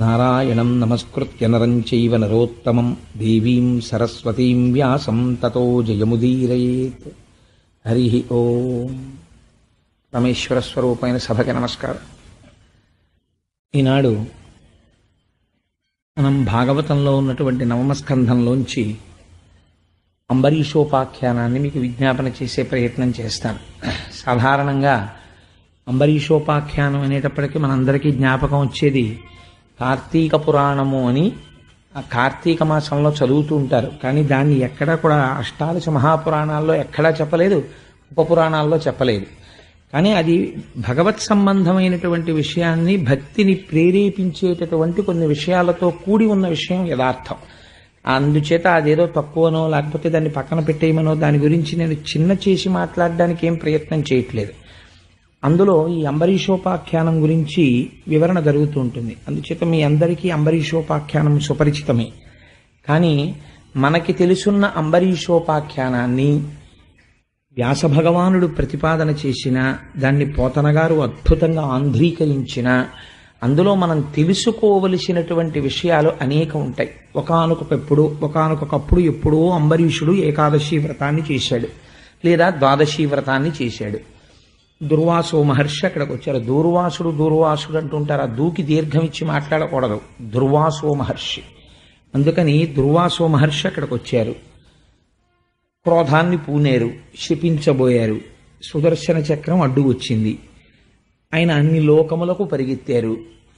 నారాయణం నమస్కృత్య నరం చైవ నరోత్తమం దేవీం సరస్వతీం వ్యాసం తతో జయముదీరయేత్. హరి ఓం. పరమేశ్వర స్వరూపమైన సభకి నమస్కారం. ఈనాడు మనం భాగవతంలో ఉన్నటువంటి నవమస్కంధంలోంచి అంబరీషోపాఖ్యానాన్ని మీకు విజ్ఞాపన చేసే ప్రయత్నం చేస్తాను. సాధారణంగా అంబరీషోపాఖ్యానం అనేటప్పటికీ మనందరికీ జ్ఞాపకం వచ్చేది కార్తీక పురాణము అని. ఆ కార్తీక మాసంలో చదువుతూ ఉంటారు, కానీ దాన్ని ఎక్కడా కూడా అష్టాదశ మహాపురాణాల్లో ఎక్కడా చెప్పలేదు, ఉపపురాణాల్లో చెప్పలేదు. కానీ అది భగవత్ సంబంధమైనటువంటి విషయాన్ని, భక్తిని ప్రేరేపించేటటువంటి కొన్ని విషయాలతో కూడి ఉన్న విషయం యథార్థం. అందుచేత అదేదో తక్కువనో లేకపోతే దాన్ని పక్కన పెట్టేయమనో దాని గురించి నేను చిన్న చేసి మాట్లాడడానికి ఏం ప్రయత్నం చేయట్లేదు. అందులో ఈ అంబరీషోపాఖ్యానం గురించి వివరణ జరుగుతూ ఉంటుంది. అందుచేత మీ అందరికీ అంబరీషోపాఖ్యానం సుపరిచితమే. కానీ మనకి తెలుసున్న అంబరీషోపాఖ్యానాన్ని వ్యాస భగవానుడు ప్రతిపాదన చేసిన, దాన్ని పోతన గారు అద్భుతంగా ఆంధ్రీకరించిన, అందులో మనం తెలుసుకోవలసినటువంటి విషయాలు అనేక ఉంటాయి. ఒకానొకప్పుడు ఎప్పుడో అంబరీషుడు ఏకాదశి వ్రతాన్ని చేశాడు, లేదా ద్వాదశి వ్రతాన్ని చేశాడు. దుర్వాసో మహర్షి అక్కడికి వచ్చారు. దూర్వాసుడు అంటుంటారు. ఆ దూకి దీర్ఘం ఇచ్చి మాట్లాడకూడదు, దుర్వాసో మహర్షి. అందుకని దుర్వాసో మహర్షి అక్కడికి వచ్చారు. క్రోధాన్ని పూనేరు, శపించబోయారు. సుదర్శన చక్రం అడ్డు వచ్చింది. ఆయన అన్ని లోకములకు పరిగెత్తారు.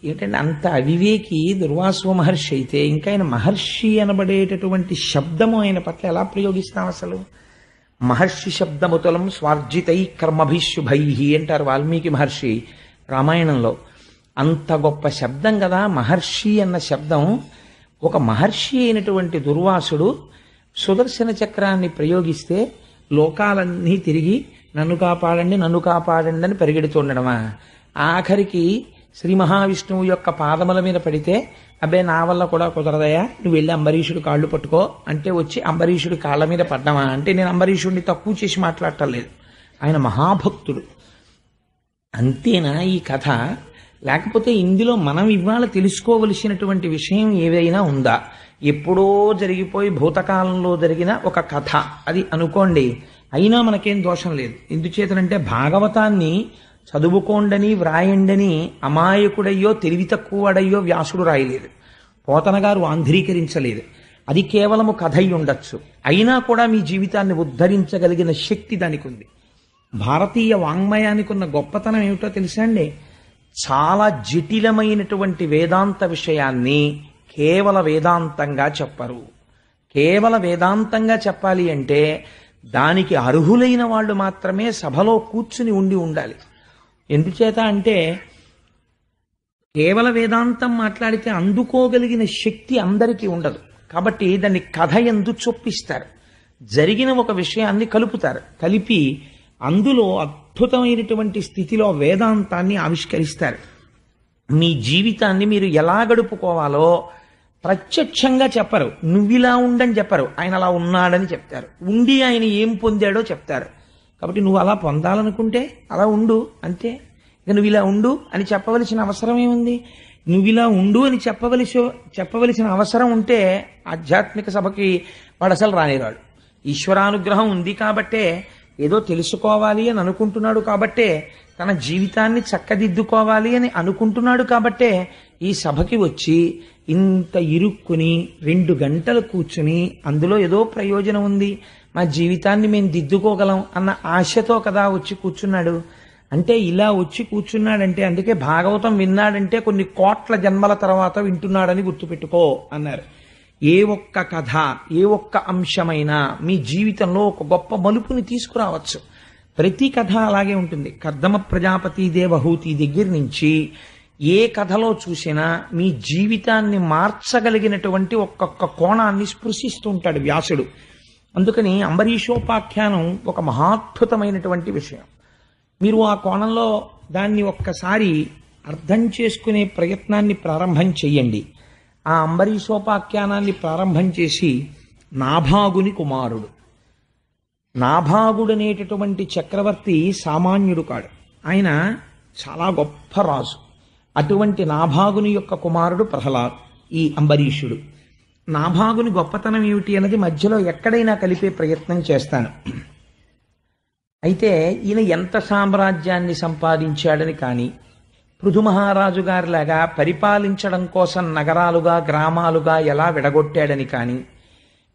ఏంటంటే అంత అవివేకి దుర్వాసో మహర్షి అయితే ఇంకా ఆయన మహర్షి అనబడేటటువంటి శబ్దము ఆయన పట్ల ఎలా ప్రయోగిస్తాం అసలు? మహర్షి శబ్దముతలం స్వార్జితై కర్మభిశుభై అంటారు వాల్మీకి మహర్షి రామాయణంలో. అంత గొప్ప శబ్దం కదా మహర్షి అన్న శబ్దం. ఒక మహర్షి అయినటువంటి దుర్వాసుడు సుదర్శన చక్రాన్ని ప్రయోగిస్తే లోకాలన్నీ తిరిగి నన్ను కాపాడండి అని పరిగెడుతుండడమా? ఆఖరికి శ్రీ మహావిష్ణువు యొక్క పాదముల మీద పడితే అబ్బే నా వల్ల కూడా కుదరదయా, నువ్వు వెళ్ళి అంబరీషుడు కాళ్ళు పట్టుకో అంటే వచ్చి అంబరీషుడి కాళ్ళ మీద పడ్డామా? అంటే నేను అంబరీషుడిని తక్కువ చేసి మాట్లాడటం లేదు, ఆయన మహాభక్తుడు. అంతేనా ఈ కథ? లేకపోతే ఇందులో మనం ఇవాళ తెలుసుకోవలసినటువంటి విషయం ఏదైనా ఉందా? ఎప్పుడో జరిగిపోయి భూతకాలంలో జరిగిన ఒక కథ అది అనుకోండి, అయినా మనకేం దోషం లేదు. ఎందుచేతనంటే భాగవతాన్ని చదువుకోండని వ్రాయండని అమాయకుడయ్యో తెలివి తక్కువడయ్యో వ్యాసుడు రాయలేదు, పోతన గారు ఆంధ్రీకరించలేదు. అది కేవలము కథ అయి ఉండొచ్చు, అయినా కూడా మీ జీవితాన్ని ఉద్ధరించగలిగిన శక్తి దానికి ఉంది. భారతీయ వాంగ్మయానికి ఉన్న గొప్పతనం ఏమిటో తెలుసా అండి? చాలా జటిలమైనటువంటి వేదాంత విషయాన్ని కేవల వేదాంతంగా చెప్పరు. కేవల వేదాంతంగా చెప్పాలి అంటే దానికి అర్హులైన వాళ్ళు మాత్రమే సభలో కూర్చుని ఉండాలి. ఎందుచేత అంటే కేవల వేదాంతం మాట్లాడితే అందుకోగలిగిన శక్తి అందరికీ ఉండదు. కాబట్టి దాన్ని కథ ఎందు చొప్పిస్తారు, జరిగిన ఒక విషయాన్ని కలుపుతారు, కలిపి అందులో అద్భుతమైనటువంటి స్థితిలో వేదాంతాన్ని ఆవిష్కరిస్తారు. మీ జీవితాన్ని మీరు ఎలా గడుపుకోవాలో ప్రత్యక్షంగా చెప్పరు, నువ్విలా ఉండని చెప్పరు, ఆయన అలా ఉన్నాడని చెప్తారు. ఉండి ఆయన ఏం పొందాడో చెప్తారు. కాబట్టి నువ్వు అలా పొందాలనుకుంటే అలా ఉండు అంతే. ఇక నువ్వు ఇలా ఉండు అని చెప్పవలసిన అవసరం ఏముంది? నువ్వు ఇలా ఉండు అని చెప్పవలసిన అవసరం ఉంటే ఆధ్యాత్మిక సభకి వాడు అసలు రానిరాడు. ఈశ్వరానుగ్రహం ఉంది కాబట్టే, ఏదో తెలుసుకోవాలి అని అనుకుంటున్నాడు కాబట్టే, తన జీవితాన్ని చక్కదిద్దుకోవాలి అని అనుకుంటున్నాడు కాబట్టే ఈ సభకి వచ్చి ఇంత ఇరుక్కుని 2 గంటలు కూర్చుని అందులో ఏదో ప్రయోజనం ఉంది, మా జీవితాన్ని మేము దిద్దుకోగలం అన్న ఆశతో కదా వచ్చి కూర్చున్నాడు. అంటే ఇలా వచ్చి కూర్చున్నాడంటే, అందుకే భాగవతం విన్నాడంటే కొన్ని కోట్ల జన్మల తర్వాత వింటున్నాడని గుర్తుపెట్టుకో అన్నారు. ఏ ఒక్క కథ, ఏ ఒక్క అంశమైనా మీ జీవితంలో ఒక గొప్ప మలుపుని తీసుకురావచ్చు. ప్రతి కథ అలాగే ఉంటుంది. కర్దమ ప్రజాపతి దేవహూతి దగ్గర నుంచి ఏ కథలో చూసినా మీ జీవితాన్ని మార్చగలిగినటువంటి ఒక్కొక్క కోణాన్ని స్పృశిస్తూ ఉంటాడు వ్యాసుడు. అందుకని అంబరీషోపాఖ్యానం ఒక మహాద్భుతమైనటువంటి విషయం. మీరు ఆ కోణంలో దాన్ని ఒక్కసారి అర్థం చేసుకునే ప్రయత్నాన్ని ప్రారంభం చెయ్యండి. ఆ అంబరీషోపాఖ్యానాన్ని ప్రారంభం చేసి నాభాగుని కుమారుడు, నాభాగుడనేటటువంటి చక్రవర్తి సామాన్యుడు కాడు. ఆయన చాలా గొప్ప రాజు. అటువంటి నాభాగుని యొక్క కుమారుడు ప్రహ్లాద్, ఈ అంబరీషుడు. నాభాగుని గొప్పతనం ఏమిటి అన్నది మధ్యలో ఎక్కడైనా కలిపే ప్రయత్నం చేస్తాను. అయితే ఈయన ఎంత సామ్రాజ్యాన్ని సంపాదించాడని కానీ, పృథు మహారాజు గారిలాగా పరిపాలించడం కోసం నగరాలుగా గ్రామాలుగా ఎలా విడగొట్టాడని కానీ,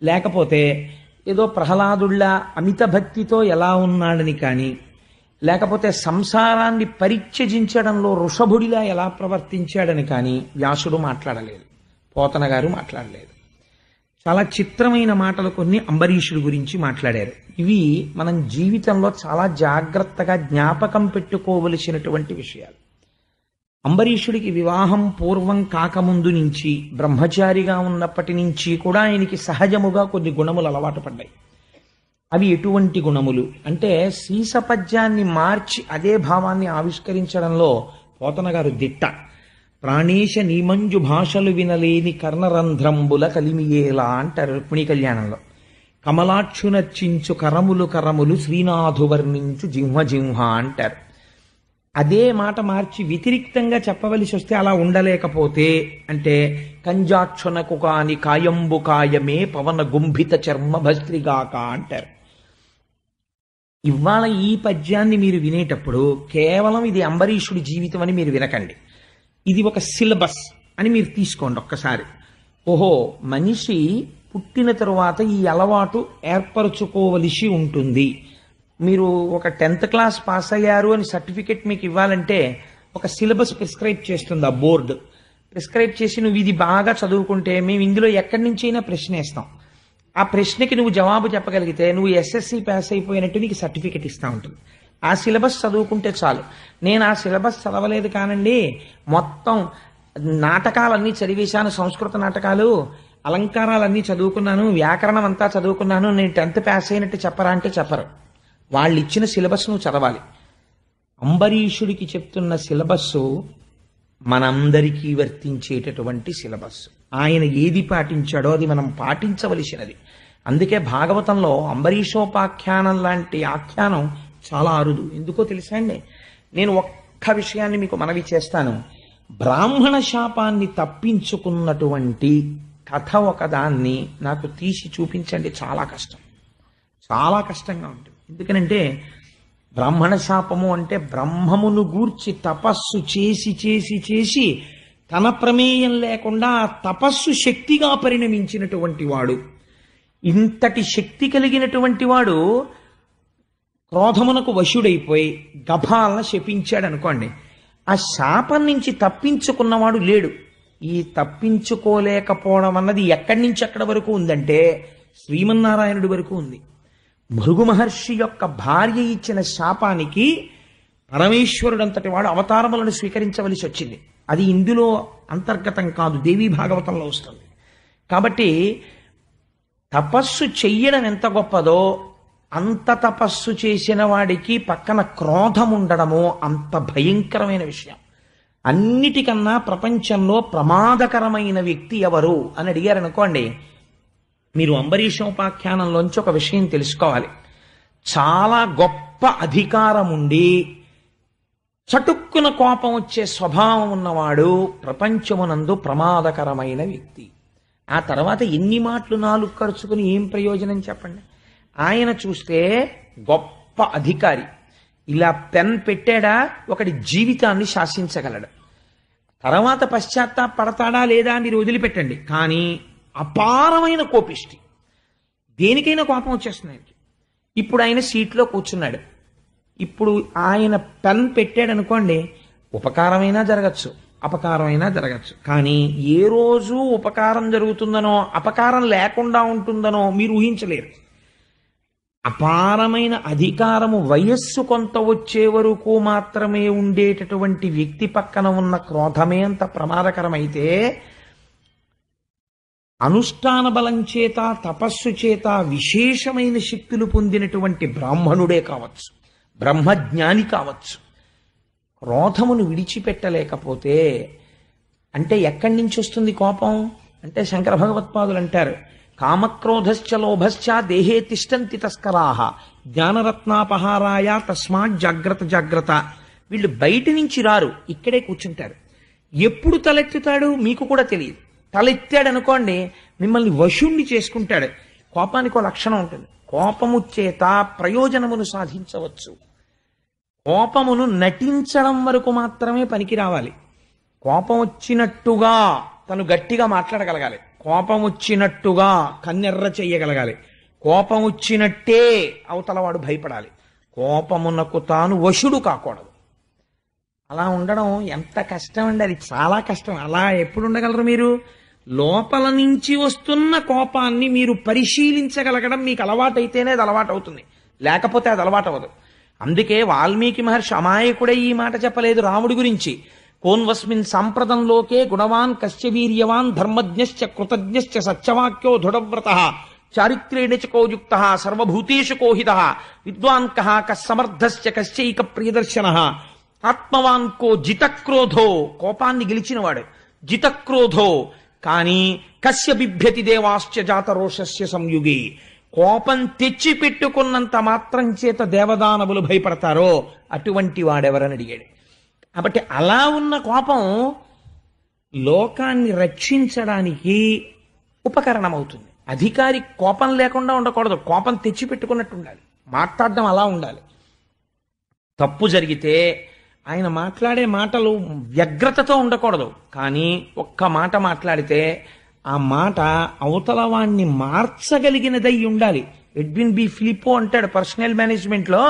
లేకపోతే ఏదో ప్రహ్లాదుల్లా అమిత భక్తితో ఎలా ఉన్నాడని కానీ, లేకపోతే సంసారాన్ని పరిత్యజించడంలో వృషభుడిలా ఎలా ప్రవర్తించాడని కానీ వ్యాసుడు మాట్లాడలేదు, పోతన గారు మాట్లాడలేదు. చాలా చిత్రమైన మాటలు కొన్ని అంబరీషుడి గురించి మాట్లాడారు. ఇవి మనం జీవితంలో చాలా జాగ్రత్తగా జ్ఞాపకం పెట్టుకోవలసినటువంటి విషయాలు. అంబరీషుడికి వివాహం పూర్వం కాకముందు నుంచి, బ్రహ్మచారిగా ఉన్నప్పటి నుంచి కూడా ఆయనకి సహజముగా కొన్ని గుణములు అలవాటు పడ్డాయి. అవి ఎటువంటి గుణములు అంటే, సీసపద్యాన్ని మార్చి అదే భావాన్ని ఆవిష్కరించడంలో పోతన గారు దిట్ట. ప్రాణేశ నీమంజు భాషలు వినలేని కర్ణరంధ్రంబుల కలిమియేలా అంటారు రుక్మిణీ కళ్యాణంలో. కమలాక్షునర్చించు కరములు కరములు శ్రీనాథు వర్ణించు జింహ జింహ అంటారు. అదే మాట మార్చి వ్యతిరిక్తంగా చెప్పవలసి వస్తే అలా ఉండలేకపోతే అంటే, కంజాక్షునకు కాని కాయంబు కాయమే పవన గుంభిత చర్మ భస్త్రిగాక అంటారు. ఇవాళ ఈ పద్యాన్ని మీరు వినేటప్పుడు కేవలం ఇది అంబరీషుడి జీవితం అని మీరు వినకండి. ఇది ఒక సిలబస్ అని మీరు తీసుకోండి ఒక్కసారి. ఓహో, మనిషి పుట్టిన తరువాత ఈ అలవాటు ఏర్పరచుకోవలసి ఉంటుంది. మీరు ఒక 10th క్లాస్ పాస్ అయ్యారు అని సర్టిఫికెట్ మీకు ఇవ్వాలంటే ఒక సిలబస్ ప్రిస్క్రైబ్ చేస్తుంది ఆ బోర్డు. ప్రిస్క్రైబ్ చేసి నువ్వు ఇది బాగా చదువుకుంటే మేము ఇందులో ఎక్కడి నుంచైనా ప్రశ్న వేస్తాం. ఆ ప్రశ్నకి నువ్వు జవాబు చెప్పగలిగితే నువ్వు ఎస్ఎస్సి పాస్ అయిపోయినట్టు నీకు సర్టిఫికెట్ ఇస్తూ ఉంటుంది. ఆ సిలబస్ చదువుకుంటే చాలు. నేను ఆ సిలబస్ చదవలేదు కానండి, మొత్తం నాటకాలన్నీ చదివేశాను, సంస్కృత నాటకాలు, అలంకారాలన్నీ చదువుకున్నాను, వ్యాకరణం అంతా చదువుకున్నాను, నేను 10th పాస్ అయినట్టు చెప్పరా అంటే చెప్పరు. వాళ్ళు ఇచ్చిన సిలబస్ నువ్వు చదవాలి. అంబరీషుడికి చెప్తున్న సిలబస్సు మనందరికీ వర్తించేటటువంటి సిలబస్. ఆయన ఏది పాటించాడో అది మనం పాటించవలసినది. అందుకే భాగవతంలో అంబరీషోపాఖ్యానం లాంటి ఆఖ్యానం చాలా అరుదు. ఎందుకో తెలుసా అండి? నేను ఒక్క విషయాన్ని మీకు మనవి చేస్తాను. బ్రాహ్మణ శాపాన్ని తప్పించుకున్నటువంటి కథ ఒకదాన్ని నాకు తీసి చూపించండి. చాలా కష్టం, చాలా కష్టంగా ఉంటుంది. ఎందుకనంటే బ్రాహ్మణ శాపము అంటే బ్రహ్మమును గూర్చి తపస్సు చేసి చేసి చేసి తన ప్రమేయం లేకుండా ఆ తపస్సు శక్తిగా పరిణమించినటువంటి వాడు, ఇంతటి శక్తి కలిగినటువంటి వాడు క్రోధమునకు వశుడైపోయి గభాలను శపించాడు అనుకోండి. ఆ శాపం నుంచి తప్పించుకున్నవాడు లేడు. ఈ తప్పించుకోలేకపోవడం అన్నది ఎక్కడి నుంచి ఎక్కడి వరకు ఉందంటే శ్రీమన్నారాయణుడి వరకు ఉంది. భృగు మహర్షి యొక్క భార్య ఇచ్చిన శాపానికి పరమేశ్వరుడంతటి వాడు అవతారములను స్వీకరించవలసి వచ్చింది. అది ఇందులో అంతర్గతం కాదు, దేవీ భాగవతంలో వస్తుంది. కాబట్టి తపస్సు చెయ్యడం ఎంత గొప్పదో అంత తపస్సు చేసిన వాడికి పక్కన క్రోధం ఉండడము అంత భయంకరమైన విషయం. అన్నిటికన్నా ప్రపంచంలో ప్రమాదకరమైన వ్యక్తి ఎవరు అని అడిగారనుకోండి, మీరు అంబరీషోపాఖ్యానంలోంచి ఒక విషయం తెలుసుకోవాలి. చాలా గొప్ప అధికారం ఉండి చటుక్కున కోపం వచ్చే స్వభావం ఉన్నవాడు ప్రపంచమునందు ప్రమాదకరమైన వ్యక్తి. ఆ తర్వాత ఎన్ని మాటలు నాలుగు ఖర్చుకుని ఏం ప్రయోజనం చెప్పండి? ఆయన చూస్తే గొప్ప అధికారి, ఇలా పెన్ పెట్టాడా ఒకటి జీవితాన్ని శాసించగలడు. తర్వాత పశ్చాత్తాపడతాడా లేదా మీరు వదిలిపెట్టండి, కానీ అపారమైన కోపిష్టి, దేనికైనా కోపం వచ్చేస్తుంది ఆయనకి. ఇప్పుడు ఆయన సీట్లో కూర్చున్నాడు. ఇప్పుడు ఆయన పెన్ పెట్టాడు అనుకోండి, ఉపకారమైనా జరగచ్చు, అపకారమైనా జరగచ్చు. కానీ ఏ రోజు ఉపకారం జరుగుతుందనో అపకారం లేకుండా ఉంటుందనో మీరు ఊహించలేరు. అపారమైన అధికారము వయస్సు కొంత వచ్చే వరకు మాత్రమే ఉండేటటువంటి వ్యక్తి పక్కన ఉన్న క్రోధమే అంత ప్రమాదకరమైతే, అనుష్ఠాన బలం చేత తపస్సు చేత విశేషమైన శక్తులు పొందినటువంటి బ్రాహ్మణుడే కావచ్చు, బ్రహ్మజ్ఞాని కావచ్చు, క్రోధమును విడిచిపెట్టలేకపోతే అంటే ఎక్కడి నుంచి వస్తుంది కోపం అంటే శంకర భగవత్పాదులు అంటారు, కామక్రోధశ్చ లోభశ్చ దేహే తిష్టంతి తస్కరాహ జ్ఞానరత్నాపహారాయ తస్మాత్ జాగ్రత్త జాగ్రత్త. వీళ్ళు బయట నుంచి రారు, ఇక్కడే కూర్చుంటారు. ఎప్పుడు తలెత్తుతాడు మీకు కూడా తెలియదు. తలెత్తాడు అనుకోండి, మిమ్మల్ని వశుణ్ణి చేసుకుంటాడు. కోపానికి ఒక లక్షణం ఉంటుంది. కోపము చేత ప్రయోజనమును సాధించవచ్చు. కోపమును నటించడం వరకు మాత్రమే పనికి రావాలి. కోపం వచ్చినట్టుగా తను గట్టిగా మాట్లాడగలగాలి. కోపం వచ్చినట్టుగా కన్నెర్ర చెయ్యగలగాలి. కోపం వచ్చినట్టే అవతలవాడు భయపడాలి. కోపమునకు తాను వశుడు కాకూడదు. అలా ఉండడం ఎంత కష్టం అండి, అది చాలా కష్టం. అలా ఎప్పుడు ఉండగలరు మీరు? లోపల నుంచి వస్తున్న కోపాన్ని మీరు పరిశీలించగలగడం మీకు అలవాటైతేనే అది అలవాటు అవుతుంది, లేకపోతే అది అలవాటు అవ్వదు. అందుకే వాల్మీకి మహర్షి అమాయకుడే ఈ మాట చెప్పలేదు రాముడి గురించి. కోన్వస్మిన్ సాంప్రదంలోకే గుణవాన్ కశ్చ వీర్యవాన్ ధర్మజ్ఞశ్చ కృతజ్ఞశ్చ సత్యవాక్యో దృఢవ్రతః చారిత్రేణ చ కోయుక్తః సర్వభూతేషు కోహితః విద్వాన్ కః కస్సమర్థశ్చ కశ్చైక ప్రియదర్శనః ఆత్మవాన్ కో జితక్రోధో, కోపాన్ని గెలిచినవాడు. జితక్రోధో కానీ కస్య బిభ్యతి దేవాశ్చ జాతరోషస్య సంయుగి, కోపం తెచ్చి పెట్టుకున్నంత మాత్రం చేత దేవదానవులు భయపడతారో అటువంటి వాడెవరని అడిగాడు. కాబట్టి అలా ఉన్న కోపం లోకాన్ని రక్షించడానికి ఉపకరణమవుతుంది. అధికారి కోపం లేకుండా ఉండకూడదు, కోపం తెచ్చి పెట్టుకున్నట్టు ఉండాలి. మాట్లాడడం అలా ఉండాలి. తప్పు జరిగితే ఆయన మాట్లాడే మాటలు వ్యగ్రతతో ఉండకూడదు, కానీ ఒక్క మాట మాట్లాడితే ఆ మాట అవతల వాణ్ణి మార్చగలిగినదై ఉండాలి. ఎడ్విన్ బి ఫిలిపో అంటాడు పర్సనల్ మేనేజ్మెంట్ లో,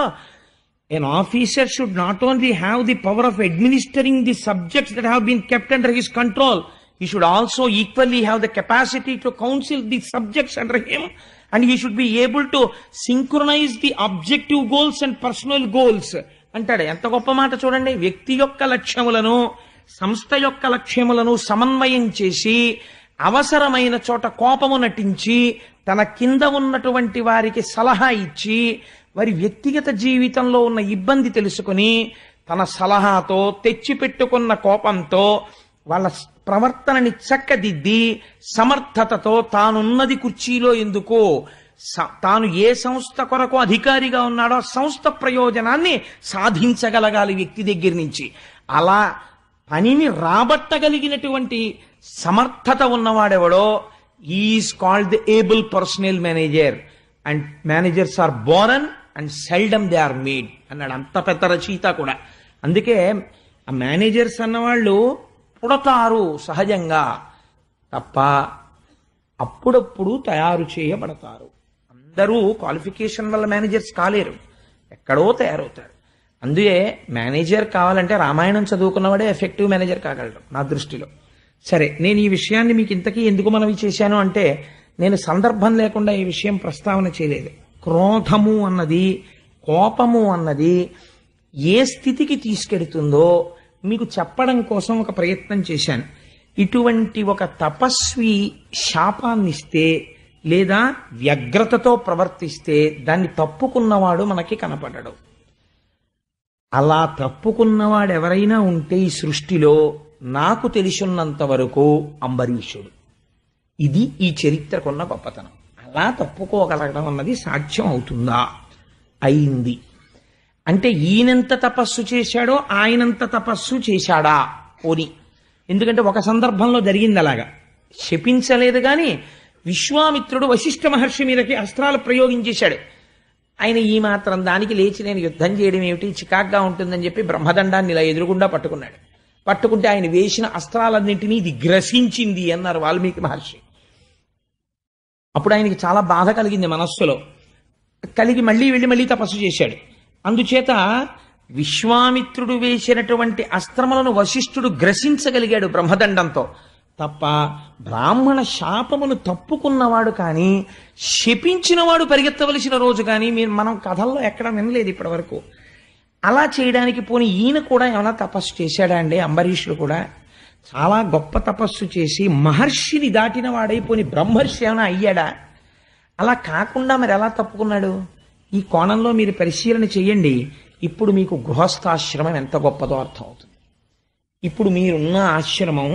an officer should not only have the power of administering the subjects that have been kept under his control, he should also equally have the capacity to counsel the subjects under him, and he should be able to synchronize the objective goals and personal goals అంటాడు. ఎంత గొప్ప మాట చూడండి. వ్యక్తి యొక్క లక్ష్యములను సంస్థ యొక్క లక్ష్యములను సమన్వయం చేసి అవసరమైన చోట కోపము నటించి తన కింద ఉన్నటువంటి వారికి సలహా ఇచ్చి వారి వ్యక్తిగత జీవితంలో ఉన్న ఇబ్బంది తెలుసుకుని తన సలహాతో తెచ్చిపెట్టుకున్న కోపంతో వాళ్ళ ప్రవర్తనని చక్కదిద్ది సమర్థతతో తానున్నది కుర్చీలో ఎందుకు, తాను ఏ సంస్థ కొరకు అధికారిగా ఉన్నాడో సంస్థ ప్రయోజనాన్ని సాధించగలగాలి వ్యక్తి దగ్గర నుంచి. అలా పనిని రాబట్టగలిగినటువంటి సమర్థత ఉన్నవాడెవడో is called the able personal manager. And managers are born and seldom they are made అన్నాడు అంత పెద్ద రచయిత కూడా. అందుకే ఆ మేనేజర్స్ అన్నవాళ్ళు పుడతారు సహజంగా తప్ప అప్పుడప్పుడు తయారు చేయబడతారు. అందరూ క్వాలిఫికేషన్ వల్ల మేనేజర్స్ కాలేరు, ఎక్కడో తయారవుతారు. అందుకే మేనేజర్ కావాలంటే రామాయణం చదువుకున్నవాడే ఎఫెక్టివ్ మేనేజర్ కాగలడు నా దృష్టిలో. సరే, నేను ఈ విషయాన్ని మీకు ఇంతకీ ఎందుకు మనవి చేశాను అంటే, నేను సందర్భం లేకుండా ఈ విషయం ప్రస్తావన చేయలేదు. క్రోధము అన్నది, కోపము అన్నది ఏ స్థితికి తీసుకెడుతుందో మీకు చెప్పడం కోసం ఒక ప్రయత్నం చేశాను. ఇటువంటి ఒక తపస్వి శాపాన్నిస్తే లేదా వ్యగ్రతతో ప్రవర్తిస్తే దాన్ని తప్పుకున్నవాడు మనకి కనపడడు. అలా తప్పుకున్నవాడు ఎవరైనా ఉంటే ఈ సృష్టిలో నాకు తెలిసినంత వరకు అంబరీషుడు. ఇది ఈ చరిత్రకున్న గొప్పతనం. అలా తప్పుకోగలగడం అన్నది సాధ్యం అవుతుందా? అయింది. అంటే ఈయనంత తపస్సు చేశాడో ఆయనంత తపస్సు చేశాడా పోని. ఎందుకంటే ఒక సందర్భంలో జరిగింది అలాగా. శపించలేదు కానీ విశ్వామిత్రుడు వశిష్ఠ మహర్షి మీదకి అస్త్రాలు ప్రయోగించేశాడు. ఆయన ఈ మాత్రం దానికి లేచి నేను యుద్ధం చేయడం ఏమిటి, చికాగ్గా ఉంటుందని చెప్పి బ్రహ్మదండాన్ని ఇలా ఎదురుగుండా పట్టుకున్నాడు. పట్టుకుంటే ఆయన వేసిన అస్త్రాలన్నింటినీ ఇది గ్రసించింది అన్నారు వాల్మీకి మహర్షి. అప్పుడు ఆయనకి చాలా బాధ కలిగింది మనస్సులో. కలిగి మళ్ళీ తపస్సు చేశాడు. అందుచేత విశ్వామిత్రుడు వేసినటువంటి అస్త్రములను వశిష్ఠుడు గ్రసించగలిగాడు బ్రహ్మదండంతో తప్ప బ్రాహ్మణ శాపమును తప్పుకున్నవాడు కానీ శపించినవాడు పరిగెత్తవలసిన రోజు కానీ మనం కథల్లో ఎక్కడ వినలేదు ఇప్పటి వరకు. అలా చేయడానికి పోనీ ఈయన కూడా ఏమైనా తపస్సు చేశాడా అండి? అంబరీషుడు కూడా చాలా గొప్ప తపస్సు చేసి మహర్షిని దాటిన వాడైపోయి బ్రహ్మర్షి ఏమైనా అయ్యాడా? అలా కాకుండా మరి ఎలా తప్పుకున్నాడు? ఈ కోణంలో మీరు పరిశీలన చెయ్యండి. ఇప్పుడు మీకు గృహస్థాశ్రమం ఎంత గొప్పదో అర్థం అవుతుంది. ఇప్పుడు మీరున్న ఆశ్రమం,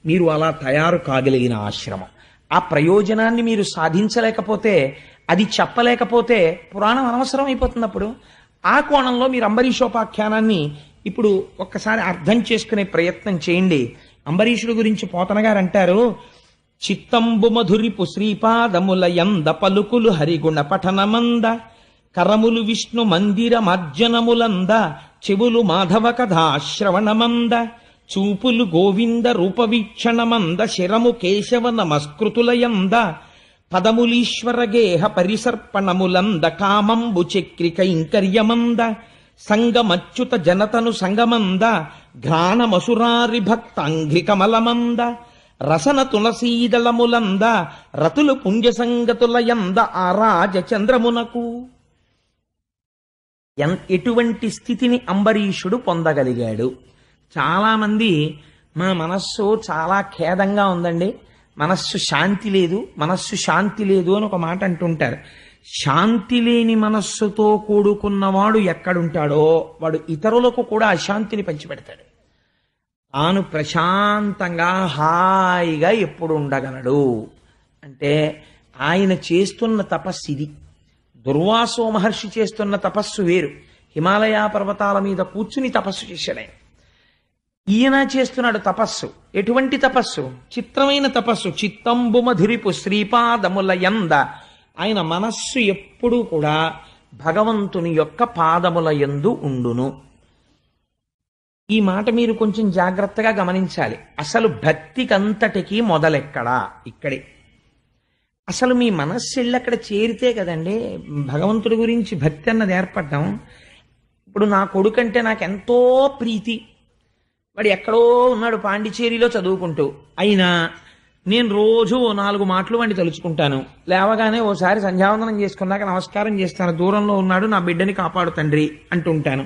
మీరు అలా తయారు కాగలిగిన ఆశ్రమం, ఆ ప్రయోజనాన్ని మీరు సాధించలేకపోతే, అది చెప్పలేకపోతే పురాణం అనవసరం అయిపోతుంది. అప్పుడు ఆ కోణంలో మీరు అంబరీషోపాఖ్యానాన్ని ఇప్పుడు ఒక్కసారి అర్థం చేసుకునే ప్రయత్నం చేయండి. అంబరీషుడు గురించి పోతన గారు అంటారు, చిత్తంబు మధురిపు శ్రీపాదముల యంద పలుకులు హరిగుణ పఠనమంద, కరములు విష్ణు మందిర మార్జనములంద, చెవులు మాధవ కథా శ్రవణమంద, చూపులు గోవింద రూపవీక్షణమంద, శిరము కేశవ నమస్కృతులయంద, పదములీశ్వర గేహ పరిసర్పణములంద, కామంబు చక్రి కైంకర్యమంద, సంగమచ్యుత జనతను సంగమంద, ఘ్రాణమసురారి భక్తాంఘ్రికమలమంద, రసన తులసీదళములంద, రతులు పుంజ సంగతులయంద, ఆరాజ చంద్రమునకు. ఎటువంటి స్థితిని అంబరీషుడు పొందగలిగాడు? చాలామంది మా మనస్సు చాలా ఖేదంగా ఉందండి, మనస్సు శాంతి లేదు, మనస్సు శాంతి లేదు అని ఒక మాట అంటుంటారు. శాంతి లేని మనస్సుతో కూడుకున్నవాడు ఎక్కడుంటాడో వాడు ఇతరులకు కూడా అశాంతిని పంచిపెడతాడు. తాను ప్రశాంతంగా హాయిగా ఎప్పుడు ఉండగలడు అంటే ఆయన చేస్తున్న తపస్సు ఇది. దుర్వాసో మహర్షి చేస్తున్న తపస్సు వేరు. హిమాలయ పర్వతాల మీద కూర్చుని తపస్సు చేశాడు ఆయన. ఈయన చేస్తున్నాడు తపస్సు. ఎటువంటి తపస్సు? చిత్రమైన తపస్సు. చిత్తంబు మధురిపు శ్రీపాదముల యంద. ఆయన మనస్సు ఎప్పుడూ కూడా భగవంతుని యొక్క పాదముల యందు ఉండును. ఈ మాట మీరు కొంచెం జాగ్రత్తగా గమనించాలి. అసలు భక్తికంతటికీ మొదలెక్కడా? ఇక్కడే. అసలు మీ మనస్సు వెళ్ళి అక్కడ చేరితే కదండి భగవంతుడి గురించి భక్తి అన్నది ఏర్పడడం. ఇప్పుడు నా కొడుకంటే నాకెంతో ప్రీతి, వాడు ఎక్కడో ఉన్నాడు పాండిచేరిలో చదువుకుంటూ, అయినా నేను రోజు 4 మాటలు వాడిని తలుచుకుంటాను. లేవగానే ఓసారి సంధ్యావందనం చేసుకున్నాక నమస్కారం చేస్తాను, దూరంలో ఉన్నాడు నా బిడ్డని కాపాడు తండ్రి అంటుంటాను.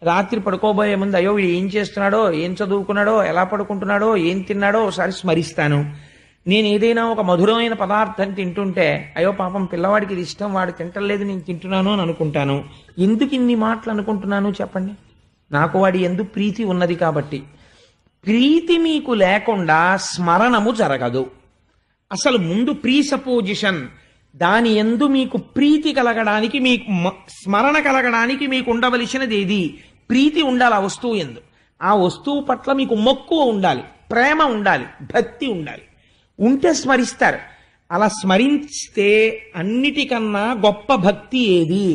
రాత్రి పడుకోబోయే ముందు అయ్యో వీడు ఏం చేస్తున్నాడో, ఏం చదువుకున్నాడో, ఎలా పడుకుంటున్నాడో, ఏం తిన్నాడో ఒకసారి స్మరిస్తాను. నేను ఏదైనా ఒక మధురమైన పదార్థం తింటుంటే అయ్యో పాపం పిల్లవాడికి ఇది ఇష్టం, వాడు తింటలేదు, నేను తింటున్నాను అని అనుకుంటాను. ఎందుకు ఇన్ని మాటలు అనుకుంటున్నాను చెప్పండి? నాకు వాడి యందు ప్రీతి ఉన్నది కాబట్టి. ప్రీతి మీకు లేకుండా స్మరణము జరగదు. అసలు ముందు ప్రీసపోజిషన్, దాని యందు మీకు ప్రీతి కలగడానికి, మీకు స్మరణ కలగడానికి మీకు ఉండవలసినది ఏది? ప్రీతి ఉండాలి ఆ వస్తువు యందు. ఆ వస్తువు పట్ల మీకు మక్కువ ఉండాలి, ప్రేమ ఉండాలి, భక్తి ఉండాలి. ఉంటే స్మరిస్తారు. అలా స్మరిస్తే అన్నిటికన్నా గొప్ప భక్తి ఏది?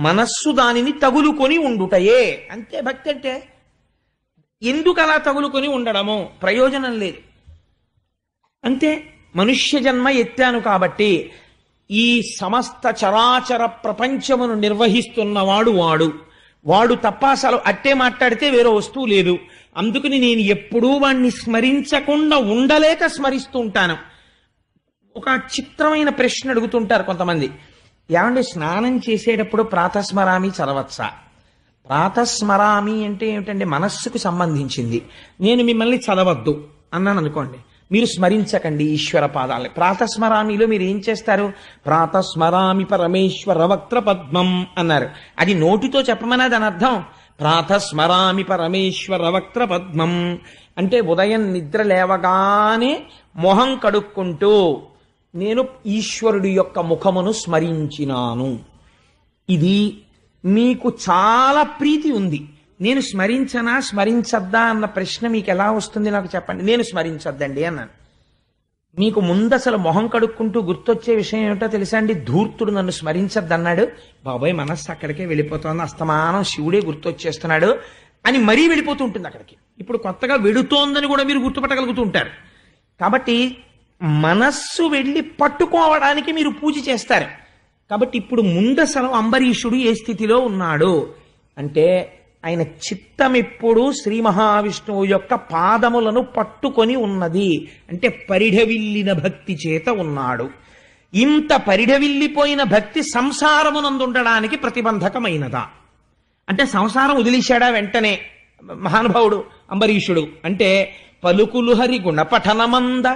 మనస్సు దానిని తగులుకొని ఉండుటయే. అంతే భక్తి అంటే. ఎందుకు అలా తగులుకొని ఉండడమో ప్రయోజనం లేదు. అంతే. మనుష్య జన్మ ఎత్తాను కాబట్టి ఈ సమస్త చరాచర ప్రపంచమును నిర్వహిస్తున్నవాడు వాడు తప్ప అసలు అట్టే మాట్లాడితే వేరే వస్తువు లేదు. అందుకని నేను ఎప్పుడూ వాణ్ణి స్మరించకుండా ఉండలేక స్మరిస్తూ ఉంటాను. ఒక చిత్రమైన ప్రశ్న అడుగుతుంటారు కొంతమంది, ఏమంటే స్నానం చేసేటప్పుడు ప్రాతస్మరామి చదవచ్చా? ప్రాతస్మరామి అంటే ఏమిటండి? మనస్సుకు సంబంధించింది. నేను మిమ్మల్ని చదవద్దు అన్నాను అనుకోండి, మీరు స్మరించకండి ఈశ్వర పాదాలని. ప్రాతస్మరామిలో మీరు ఏం చేస్తారు? ప్రాతస్మరామి పరమేశ్వర వక్త్ర పద్మం అన్నారు. అది నోటితో చెప్పమన్నా దాని అర్థం ప్రాతస్మరామి పరమేశ్వర వక్త్ర పద్మం అంటే ఉదయం నిద్ర లేవగానే మొహం కడుక్కుంటూ నేను ఈశ్వరుడి యొక్క ముఖమును స్మరించినాను. ఇది మీకు చాలా ప్రీతి ఉంది. నేను స్మరించనా స్మరించద్దా అన్న ప్రశ్న మీకు ఎలా వస్తుంది నాకు చెప్పండి. నేను స్మరించద్దండి అన్నాను. మీకు ముందు అసలు మొహం కడుక్కుంటూ గుర్తొచ్చే విషయం ఏమిటో తెలుసా అండి? ధూర్తుడు నన్ను స్మరించద్దన్నాడు, బాబాయ్ మనస్సు అక్కడికే వెళ్ళిపోతోంది, అస్తమానం శివుడే గుర్తొచ్చేస్తున్నాడు అని మరీ వెళ్ళిపోతూ ఉంటుంది అక్కడికి. ఇప్పుడు కొత్తగా వెడుతోందని కూడా మీరు గుర్తుపట్టగలుగుతూ ఉంటారు. కాబట్టి మనస్సు వెళ్ళి పట్టుకోవడానికి మీరు పూజ చేస్తారు. కాబట్టి ఇప్పుడు ముందసలు అంబరీషుడు ఏ స్థితిలో ఉన్నాడు అంటే ఆయన చిత్తం ఎప్పుడు శ్రీ మహావిష్ణువు యొక్క పాదములను పట్టుకొని ఉన్నది. అంటే పరిఢవిల్లిన భక్తి చేత ఉన్నాడు. ఇంత పరిఢవిల్లిపోయిన భక్తి సంసారమునందుండడానికి ప్రతిబంధకమైనదా? అంటే సంసారం వదిలేశాడా వెంటనే మహానుభావుడు అంబరీషుడు? అంటే పలుకులు హరిగుణ పఠనమంద,